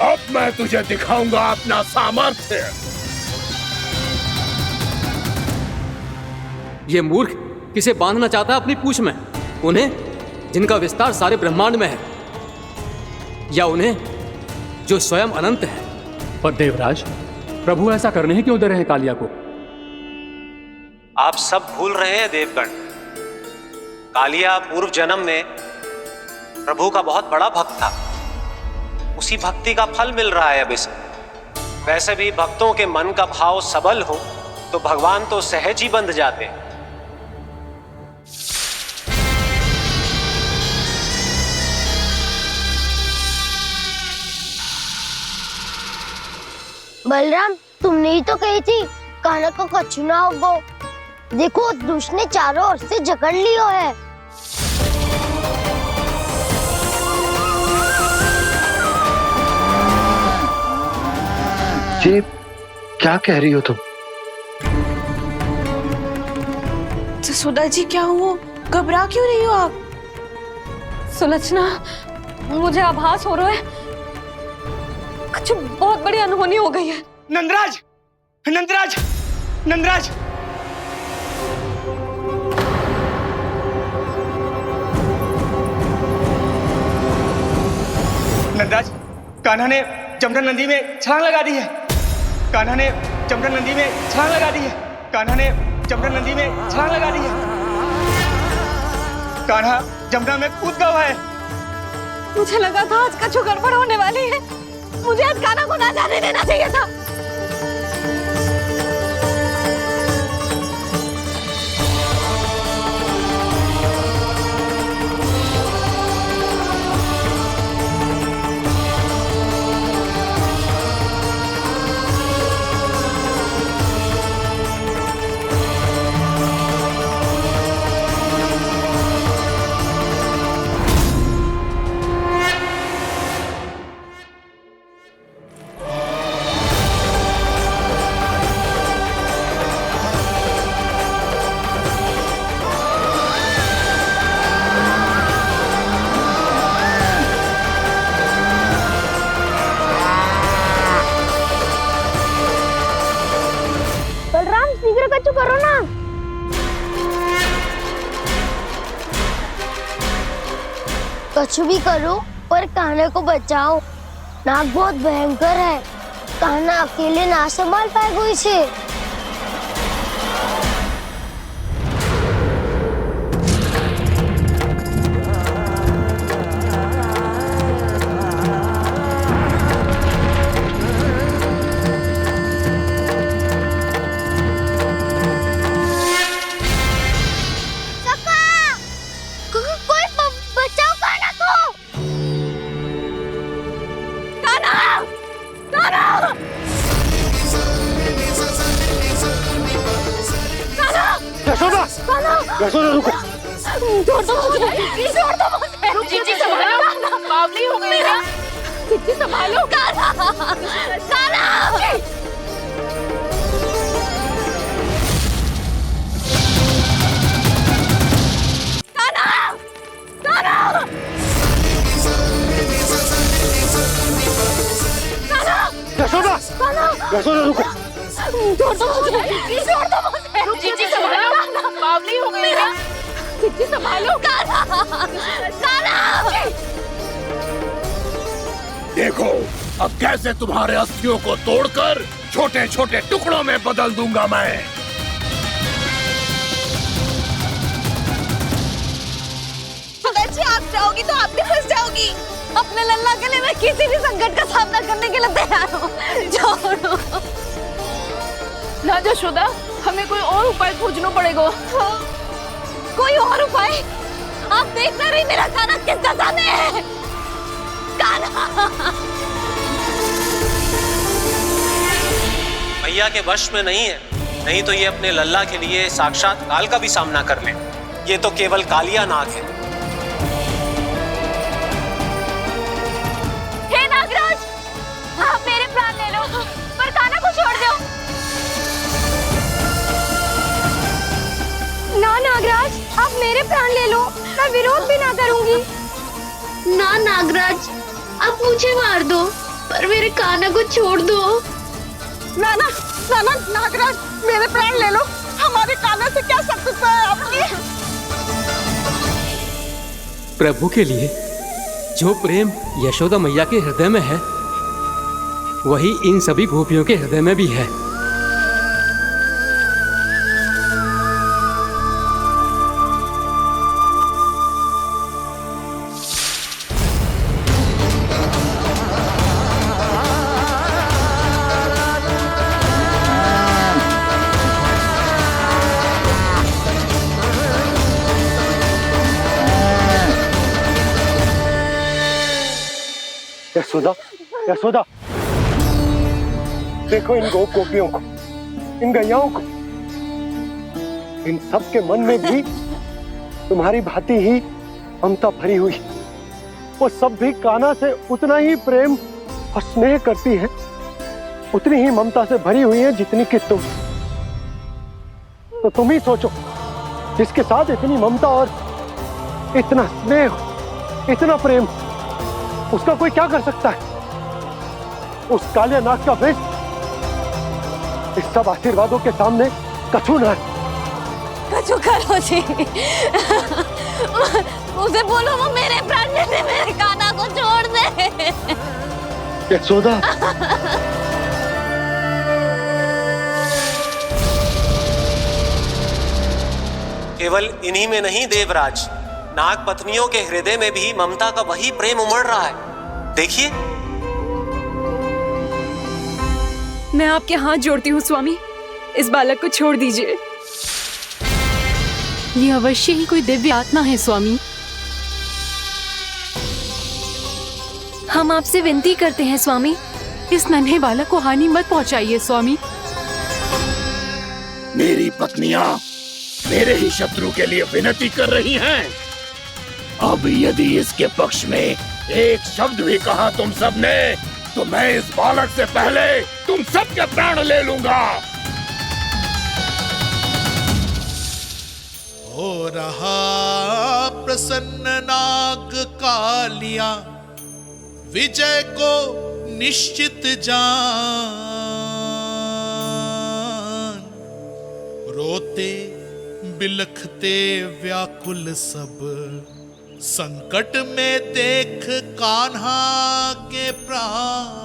अब मैं तुझे दिखाऊंगा अपना सामर्थ्य। ये मूर्ख किसे बांधना चाहता है अपनी पूंछ में? उन्हें जिनका विस्तार सारे ब्रह्मांड में है, या उन्हें जो स्वयं अनंत है? पर देवराज, प्रभु ऐसा करने ही क्यों दे रहे हैं कालिया को? आप सब भूल रहे हैं देवगण, कालिया पूर्व जन्म में प्रभु का बहुत बड़ा भक्त था। उसी भक्ति का फल मिल रहा है अब इसे। वैसे भी भक्तों के मन का भाव सबल हो तो भगवान तो सहज ही बंध जाते हैं। बलराम, तुमने ही तो कही थी कान्हा को कछु ना होगो। देखो दुष्ट ने चारों ओर से जकड़ लियो है। ये क्या कह रही हो तुम? सुधा जी, क्या हुआ? घबरा क्यों रही हो आप? सुलक्षणा, मुझे आभास हो रहा है कुछ बहुत बड़ी अनहोनी हो गई है। नंदराज, नंदराज, नंदराज! नंदराज, कान्हा ने जमुना नदी में छलांग लगा दी है। कान्हा ने जमुना नदी में छलांग लगा दी है। कान्हा ने जमुना नदी में छलांग लगा दी है। कान्हा जमुना में कूद गया है। मुझे लगा था आज कछु गड़बड़ होने वाली है। मुझे आज कान्हा को ना जाने देना चाहिए था। कछु करो ना। कछु भी करो पर कान्हा को बचाओ। नाग बहुत भयंकर है, कान्हा अकेले ना संभाल पाएगा इसे। यशोदा रुको। छोड़ दो मुझे, छोड़ दो मुझे। जीजी संभालो, बावली हो गई क्या? जीजी संभालो। कान्हा, कान्हा। यशोदा, यशोदा रुको। छोड़ दो मुझे, छोड़ दो मुझे। जीजी संभालो, बावली हो गई क्या? जीजी संभालो। कान्हा, कान्हा। देखो अब कैसे तुम्हारे अस्थियों को तोड़कर छोटे छोटे टुकड़ों में बदल दूंगा मैं। अगर जी आप जाओगी तो आप भी फंस जाओगी। अपने लल्ला के लिए मैं किसी भी संकट का सामना करने के लिए तैयार हूँ। छोड़ो ना यशोदा, हमें कोई और उपाय खोजना पड़ेगा। कोई और उपाय? आप देख ना रही मेरा कान्हा किस दशा में है। कान्हा भैया के वश में नहीं है, नहीं तो ये अपने लल्ला के लिए साक्षात काल का भी सामना कर ले। ये तो केवल कालिया नाग है। हे नागराज, आप मेरे प्राण ले लो पर कान्हा को छोड़ दो। ना नागराज, आप मेरे प्राण ले लो, मैं विरोध भी ना करूंगी। ना नागराज, आप मुझे मार दो पर मेरे कान्हा को छोड़ दो। ना ना ना ना नागराज, मेरे प्राण ले लो। हमारे कान्हा से क्या शत्रुता है आपकी? प्रभु के लिए जो प्रेम यशोदा मैया के हृदय में है, वही इन सभी गोपियों के हृदय में भी है। यशोदा, यशोदा, देखो इन गोपियों को, इन गैयाओं को। इन सब के मन में भी तुम्हारी भांति ही ममता भरी हुई। वो सब भी कान्हा से उतना ही प्रेम और स्नेह करती है, उतनी ही ममता से भरी हुई है जितनी कि तुम। तो तुम ही सोचो, जिसके साथ इतनी ममता और इतना स्नेह, इतना प्रेम, उसका कोई क्या कर सकता है? उस काले नाग का वेश इस सब आशीर्वादों के सामने कछु न है। कछु करो जी। उसे बोलो वो मेरे प्राण ले ले, मेरे कान्हा को छोड़ दे। यशोदा, केवल इन्हीं में नहीं देवराज, नाग पत्नियों के हृदय में भी ममता का वही प्रेम उमड़ रहा है। देखिए। मैं आपके हाथ जोड़ती हूँ स्वामी, इस बालक को छोड़ दीजिए। ये अवश्य ही कोई दिव्य आत्मा है स्वामी। हम आपसे विनती करते हैं स्वामी, इस नन्हे बालक को हानि मत पहुंचाइए स्वामी। मेरी पत्नियां मेरे ही शत्रु के लिए विनती कर रही हैं। अब यदि इसके पक्ष में एक शब्द भी कहा तुम सबने, तो मैं इस बालक से पहले तुम सबके प्राण ले लूंगा। हो रहा प्रसन्न नाग कालिया, विजय को निश्चित जान। रोते बिलखते व्याकुल सब, संकट में देख कान्हा के प्राण।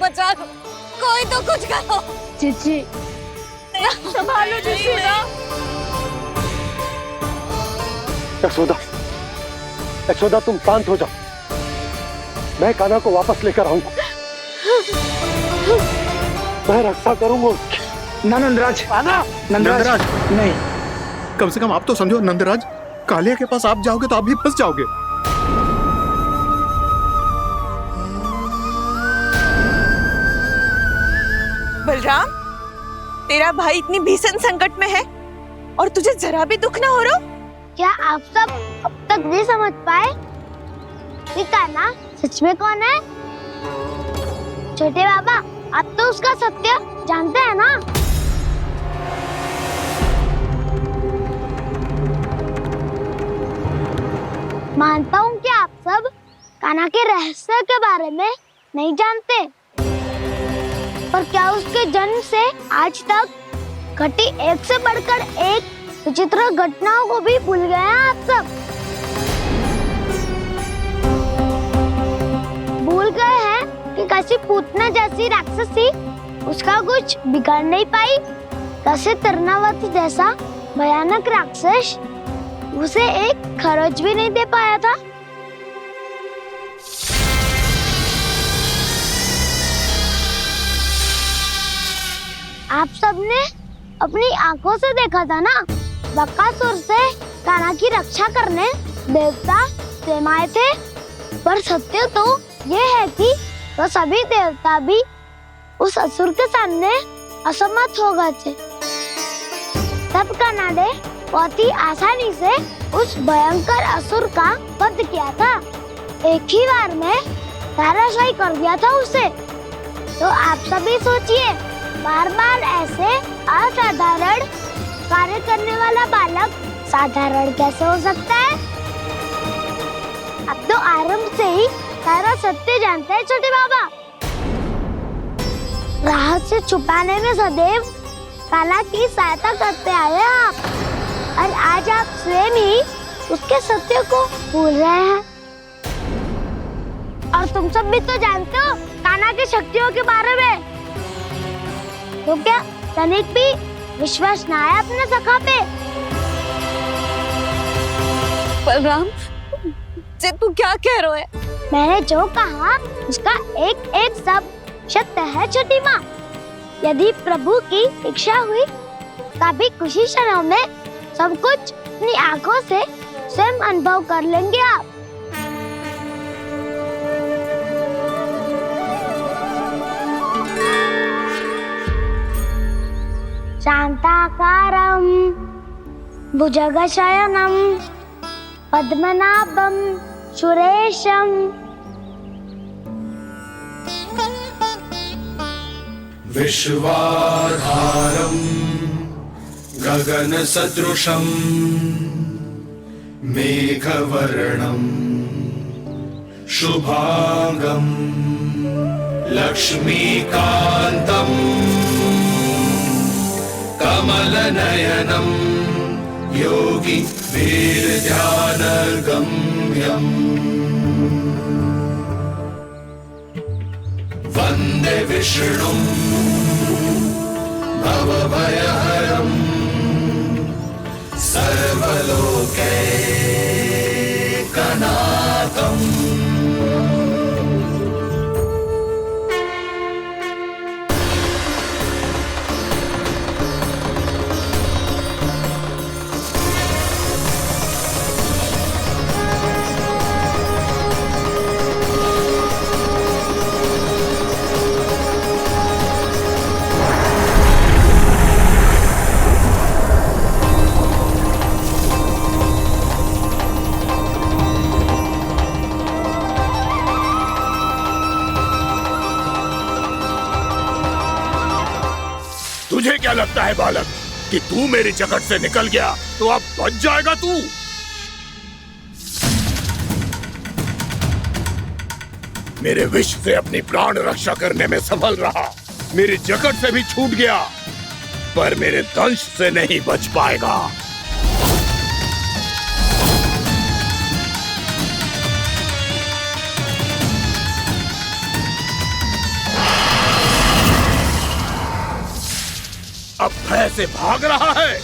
बचा लो, कोई तो कुछ करो। जीजी संभालो जीजी। यशोदा, यशोदा तुम शांत हो जाओ, मैं कान्हा को वापस लेकर आऊंगा, मैं रक्षा करूंगा उसकी। ना नंदराज, नंदराज नहीं, कम से कम आप तो समझो नंदराज, कालिया के पास आप जाओगे तो आप भी फंस जाओगे। बलराम, तेरा भाई इतनी भीषण संकट में है और तुझे जरा भी दुख ना हो रहा? क्या आप सब अब तक नहीं समझ पाए कि कान्हा सच में कौन है? छोटे बाबा, आप तो उसका सत्य जानते हैं ना? मानता हूँ कि आप सब कान्हा के रहस्य के बारे में नहीं जानते, पर क्या उसके जन्म से आज तक घटी एक से बढ़कर एक विचित्र घटनाओं को भी भूल गए हैं आप सब? भूल गए हैं कि कैसी पूतना जैसी राक्षसी उसका कुछ बिगाड़ नहीं पाई, कैसे तरनावती जैसा भयानक राक्षस उसे एक खरोच भी नहीं दे पाया था। आप सबने अपनी आंखों से देखा था ना, बकासुर से कान्हा की रक्षा करने देवता स्वयं आए थे, पर सत्य तो ये है कि वो सभी देवता भी उस असुर के सामने असमर्थ हो गए थे। तब कान्हा ने बहुत ही आसानी से उस भयंकर असुर का वध किया था, एक ही बार में धराशायी कर दिया था उसे। तो आप सभी सोचिए, बार बार ऐसे असाधारण कार्य करने वाला बालक साधारण कैसे हो सकता है? अब तो आरंभ से ही सारा सत्य जानते हैं छोटे बाबा। रहस्य छुपाने में सदैव कान्हा की सहायता करते आए हैं आप, और आज आप स्वयं ही उसके सत्य को भूल रहे हैं। और तुम सब भी तो जानते हो कान्हा की शक्तियों के बारे में, तो क्या तनिक भी विश्वास न आया अपने सखा पे? बलराम, तू क्या कह रहा है? मैंने जो कहा उसका एक एक शब्द सत्य है छोटी माँ। यदि प्रभु की इच्छा हुई तभी कुछ ही क्षणों में सब कुछ अपनी आंखों से स्वयं अनुभव कर लेंगे आप। शांताकारं भुजगशयनं पद्मनाभं सुरेशं विश्वाधारं गगनसदृशं मेघवर्णं शुभांगं लक्ष्मीकान्तं कमलनयनं योगी वीरध्यानगम्यं वन्दे विष्णुं भवभयहरं सर्वलोकैकनाथम्। तुझे क्या लगता है बालक कि तू मेरी जगत से निकल गया तो अब बच जाएगा तू? मेरे विष से अपनी प्राण रक्षा करने में सफल रहा, मेरी जगत से भी छूट गया, पर मेरे दंश से नहीं बच पाएगा। अब भय से भाग रहा है,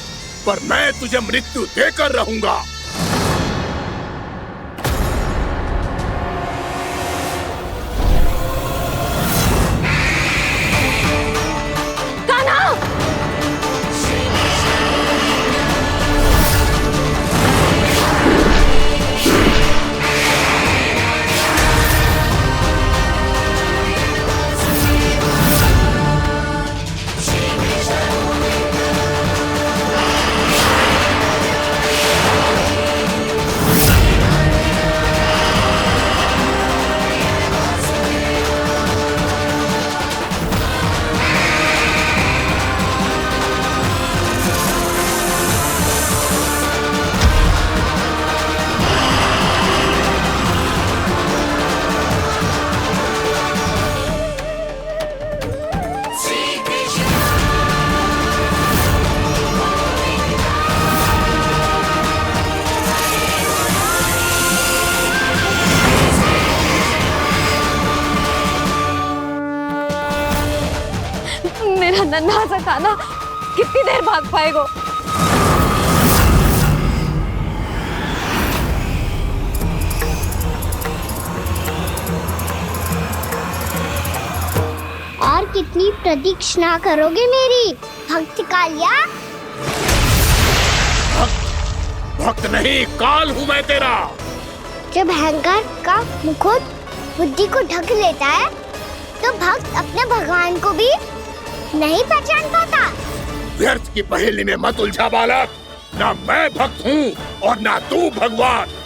पर मैं तुझे मृत्यु देकर रहूंगा। मेरा नन्हा सा कान्हा कितनी देर भाग पाएगा? और कितनी प्रतीक्षा करोगे मेरी भक्त कालिया? भक्त नहीं, काल हूँ मैं तेरा। जब अहंकार का मुकुट बुद्धि को ढक लेता है तो भक्त अपने भगवान को भी नहीं पहचान पाता। व्यर्थ की पहेली में मत उलझा बालक। ना मैं भक्त हूँ और ना तू भगवान।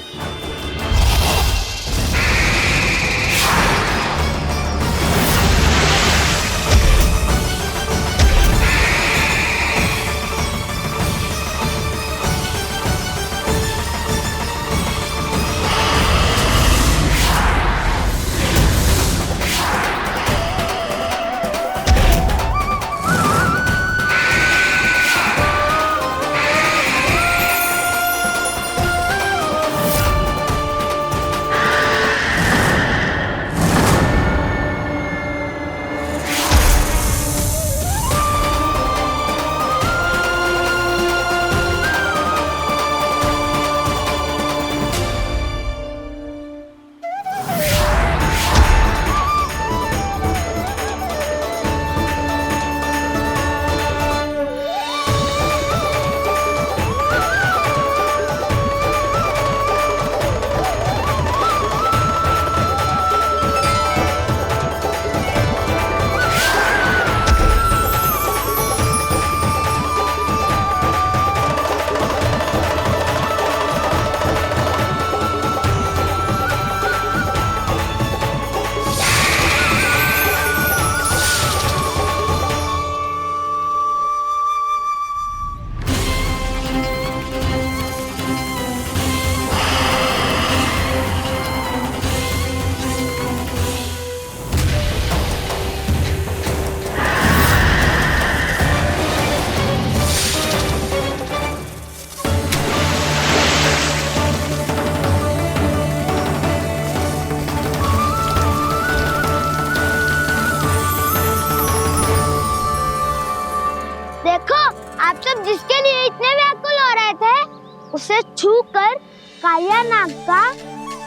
जिसके लिए इतने व्याकुल हो रहे थे उसे छूकर कालिया नाग का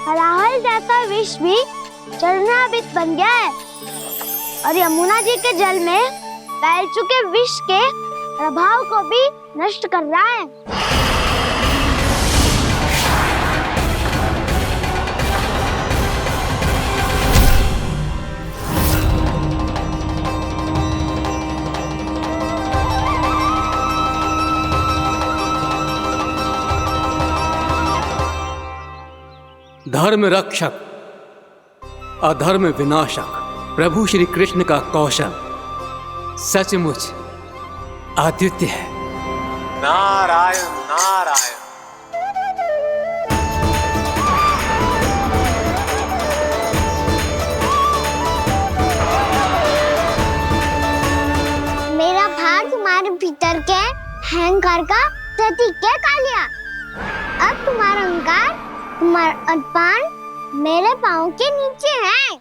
हलाहल जैसा विष भी चरणामृत बन गया है और यमुना जी के जल में फैल चुके विष के प्रभाव को भी नष्ट कर रहा है। धर्म रक्षक अधर्म विनाशक प्रभु श्री कृष्ण का कौशल सचमुच अद्वितीय है। नारायण नारायण। मेरा भार तुम्हारे भीतर के अहंकार का प्रतीक है कालिया। अब तुम्हारा अहंकार तुम्हारा अनपान मेरे पाँव के नीचे है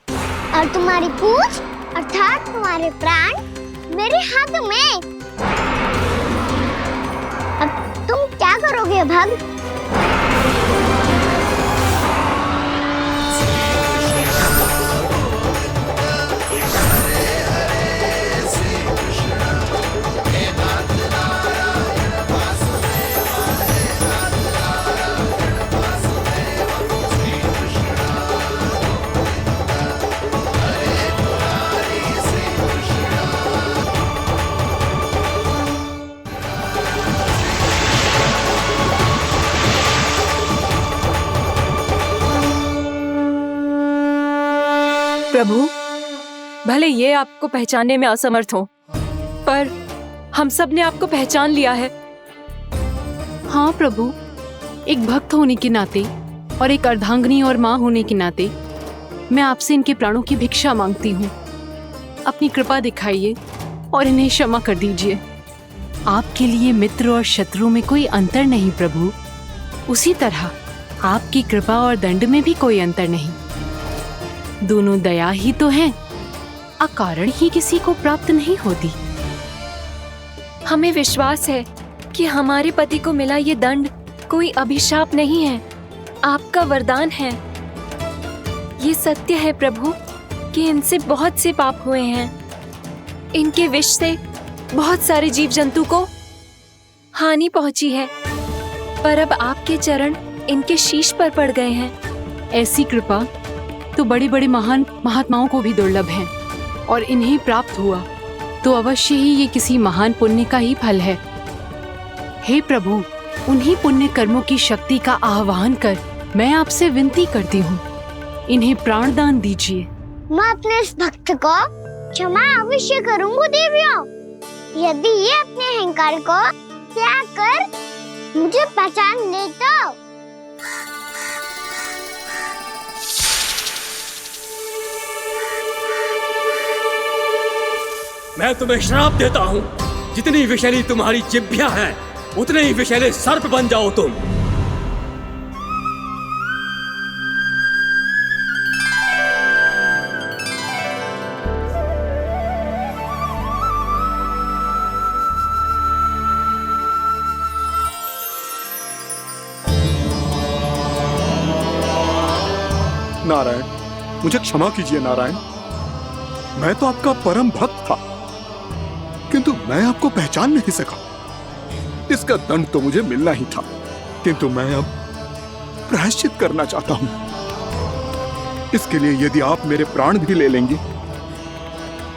और तुम्हारी पूंछ अर्थात तुम्हारे प्राण मेरे हाथ में। भक्त। प्रभु, भले ये आपको पहचानने में असमर्थ हो, पर हम सब ने आपको पहचान लिया है। हाँ प्रभु, एक भक्त होने के नाते और एक अर्धांगिनी और माँ होने के नाते मैं आपसे इनके प्राणों की भिक्षा मांगती हूँ। अपनी कृपा दिखाइए और इन्हें क्षमा कर दीजिए। आपके लिए मित्र और शत्रु में कोई अंतर नहीं प्रभु। उसी तरह आपकी कृपा और दंड में भी कोई अंतर नहीं। दोनों दया ही तो हैं, अकारण ही किसी को प्राप्त नहीं होती। हमें विश्वास है कि हमारे पति को मिला ये दंड कोई अभिशाप नहीं है, आपका वरदान है। ये सत्य है प्रभु कि इनसे बहुत से पाप हुए हैं। इनके विष से बहुत सारे जीव जंतु को हानि पहुंची है, पर अब आपके चरण इनके शीश पर पड़ गए हैं। ऐसी कृपा तो बड़े बड़े महान महात्माओं को भी दुर्लभ है, और इन्हें प्राप्त हुआ तो अवश्य ही ये किसी महान पुण्य का ही फल है। हे प्रभु, उन्हीं पुण्य कर्मों की शक्ति का आह्वान कर मैं आपसे विनती करती हूँ, इन्हें प्राणदान दीजिए। मैं अपने इस भक्त को क्षमा अवश्य करूंगी देवियों, यदि ये अपने अहंकार को त्याग कर मुझे पहचान ले तो। मैं तुम्हें श्राप देता हूँ, जितनी विषैली तुम्हारी जिह्वा है उतने ही विषैले सर्प बन जाओ तुम। नारायण, मुझे क्षमा कीजिए नारायण। मैं तो आपका परम भक्त था, किंतु मैं आपको पहचान नहीं सका। इसका दंड तो मुझे मिलना ही था, किंतु मैं अब प्रायश्चित करना चाहता हूं। इसके लिए यदि आप मेरे प्राण भी ले लेंगे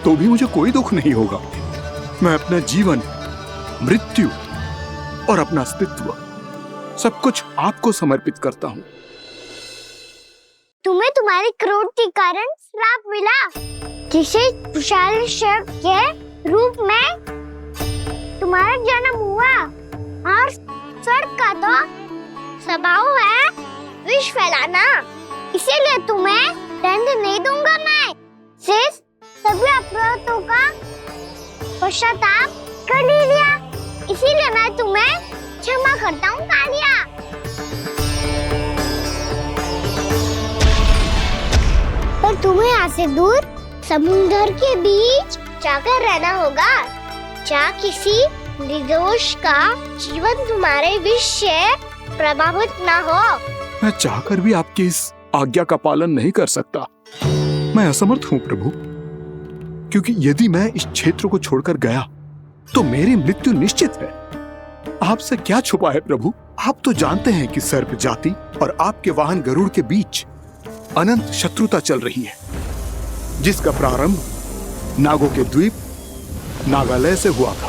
तो भी मुझे कोई दुख नहीं होगा। मैं अपना जीवन, मृत्यु और अपना अस्तित्व सब कुछ आपको समर्पित करता हूं। तुम्हें तुम्हारे क्रोध के कारण श्राप मिला, जिसे विशाल सर्प के रूप में तुम्हारा जन्म हुआ, और सर्प का तो स्वभाव है विष फैलाना। इसीलिए तुम्हें दंड नहीं दूंगा मैं, सिर्फ सभी अपराधों का पश्चाताप कर लिया। इसीलिए मैं तुम्हें क्षमा करता हूँ कालिया। पर तुम्हें यहाँ से दूर समुद्र के बीच जाकर रहना होगा, जहाँ किसी निर्दोष का जीवन तुम्हारे विष से प्रभावित न हो। मैं चाहकर भी आपकी इस आज्ञा का पालन नहीं कर सकता। मैं असमर्थ हूँ प्रभु, क्योंकि यदि मैं इस क्षेत्र को छोड़कर गया तो मेरी मृत्यु निश्चित है। आपसे क्या छुपा है प्रभु? आप तो जानते हैं कि सर्प जाति और आपके वाहन गरुड़ के बीच अनंत शत्रुता चल रही है, जिसका प्रारंभ नागों के द्वीप नागालय से हुआ था।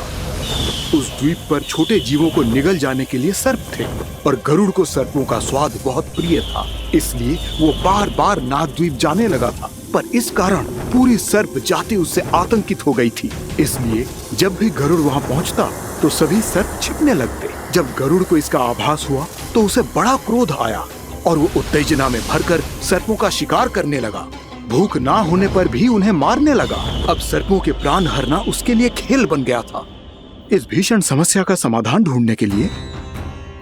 उस द्वीप पर छोटे जीवों को निगल जाने के लिए सर्प थे, और गरुड़ को सर्पों का स्वाद बहुत प्रिय था, इसलिए वो बार बार नागद्वीप जाने लगा था। पर इस कारण पूरी सर्प जाति उससे आतंकित हो गई थी। इसलिए जब भी गरुड़ वहां पहुंचता तो सभी सर्प छिपने लगते। जब गरुड़ को इसका आभास हुआ तो उसे बड़ा क्रोध आया और वो उत्तेजना में भरकर सर्पों का शिकार करने लगा। भूख ना होने पर भी उन्हें मारने लगा। अब सर्पों के प्राण हरना उसके लिए खेल बन गया था। इस भीषण समस्या का समाधान ढूंढने के लिए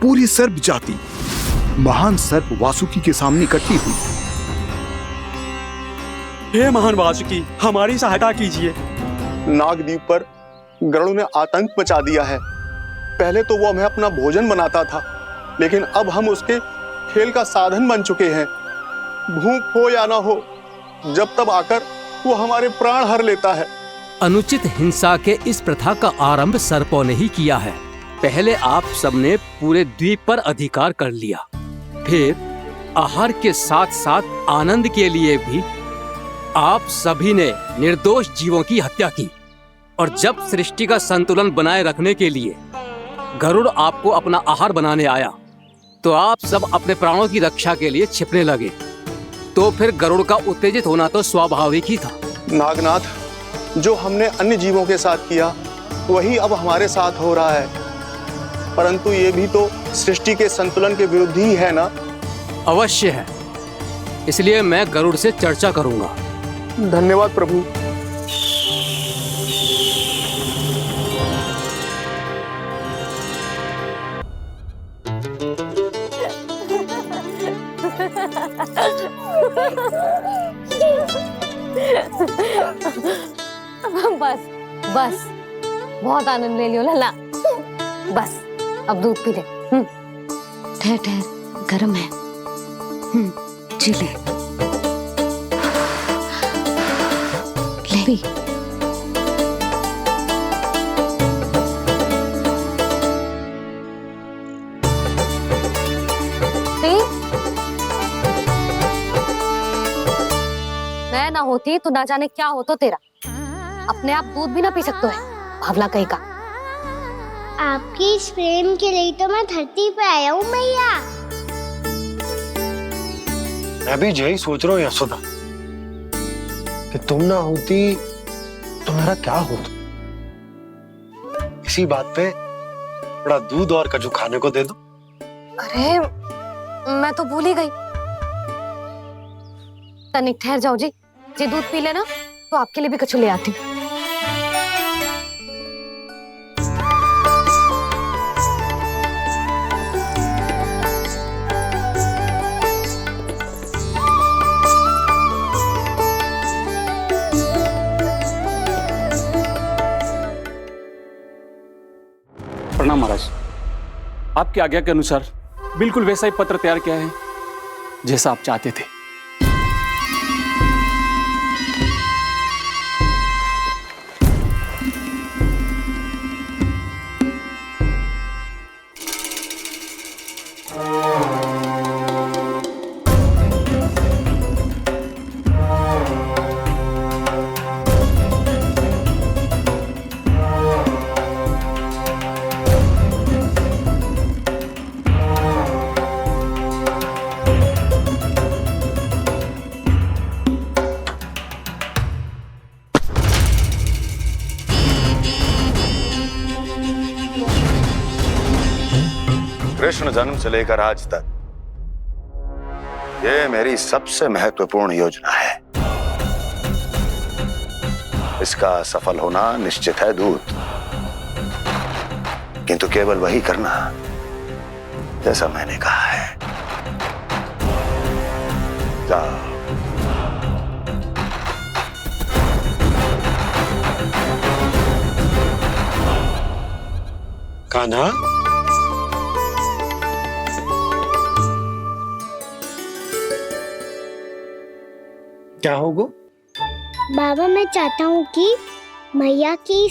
पूरी सर्प जाति महान सर्प वासुकी के सामने इकट्ठी हुई। हे महान वासुकी, हमारी सहायता कीजिए। नागद्वीप पर गरुड़ ने आतंक मचा दिया है। पहले तो वो हमें अपना भोजन बनाता था, लेकिन अब हम उसके खेल का साधन बन चुके हैं। भूख हो या ना हो, जब तब आकर वो हमारे प्राण हर लेता है। अनुचित हिंसा के इस प्रथा का आरंभ सर्पों ने ही किया है। पहले आप सबने पूरे द्वीप पर अधिकार कर लिया, फिर आहार के साथ साथ आनंद के लिए भी आप सभी ने निर्दोष जीवों की हत्या की। और जब सृष्टि का संतुलन बनाए रखने के लिए गरुड़ आपको अपना आहार बनाने आया, तो आप सब अपने प्राणों की रक्षा के लिए छिपने लगे। तो फिर गरुड़ का उत्तेजित होना तो स्वाभाविक ही था। नागनाथ, जो हमने अन्य जीवों के साथ किया वही अब हमारे साथ हो रहा है, परंतु ये भी तो सृष्टि के संतुलन के विरुद्ध ही है ना? अवश्य है, इसलिए मैं गरुड़ से चर्चा करूंगा। धन्यवाद प्रभु। बस बस, बहुत आनंद ले लियो लला। बस अब दूध पी ले। ठहर ठहर, गर्म है। जी ले ले। मैं ना होती तो ना जाने क्या हो तो तेरा। अपने आप दूध भी ना पी सकते है, भावला कहीं का। आपकी इस प्रेम के लिए तो मैं धरती पे आया हूँ मैया। मैं भी यही सोच रहा हूँ यशोदा कि तुम ना होती तो मेरा क्या होता। इसी बात पे थोड़ा दूध और कजू खाने को दे दो। अरे मैं तो भूल ही गई। तनिक ठहर जाओ जी, दूध पी लेना तो आपके लिए भी कछु ले आती हूँ। प्रणाम महाराज। आपकी आज्ञा के अनुसार बिल्कुल वैसा ही पत्र तैयार किया है जैसा आप चाहते थे। कृष्ण जन्म से लेकर आज तक ये मेरी सबसे महत्वपूर्ण योजना है। इसका सफल होना निश्चित है दूत, किंतु केवल वही करना जैसा मैंने कहा है। जाओ। कान्हा, क्या होगा? बाबा, मैं चाहता हूँ कि मैया की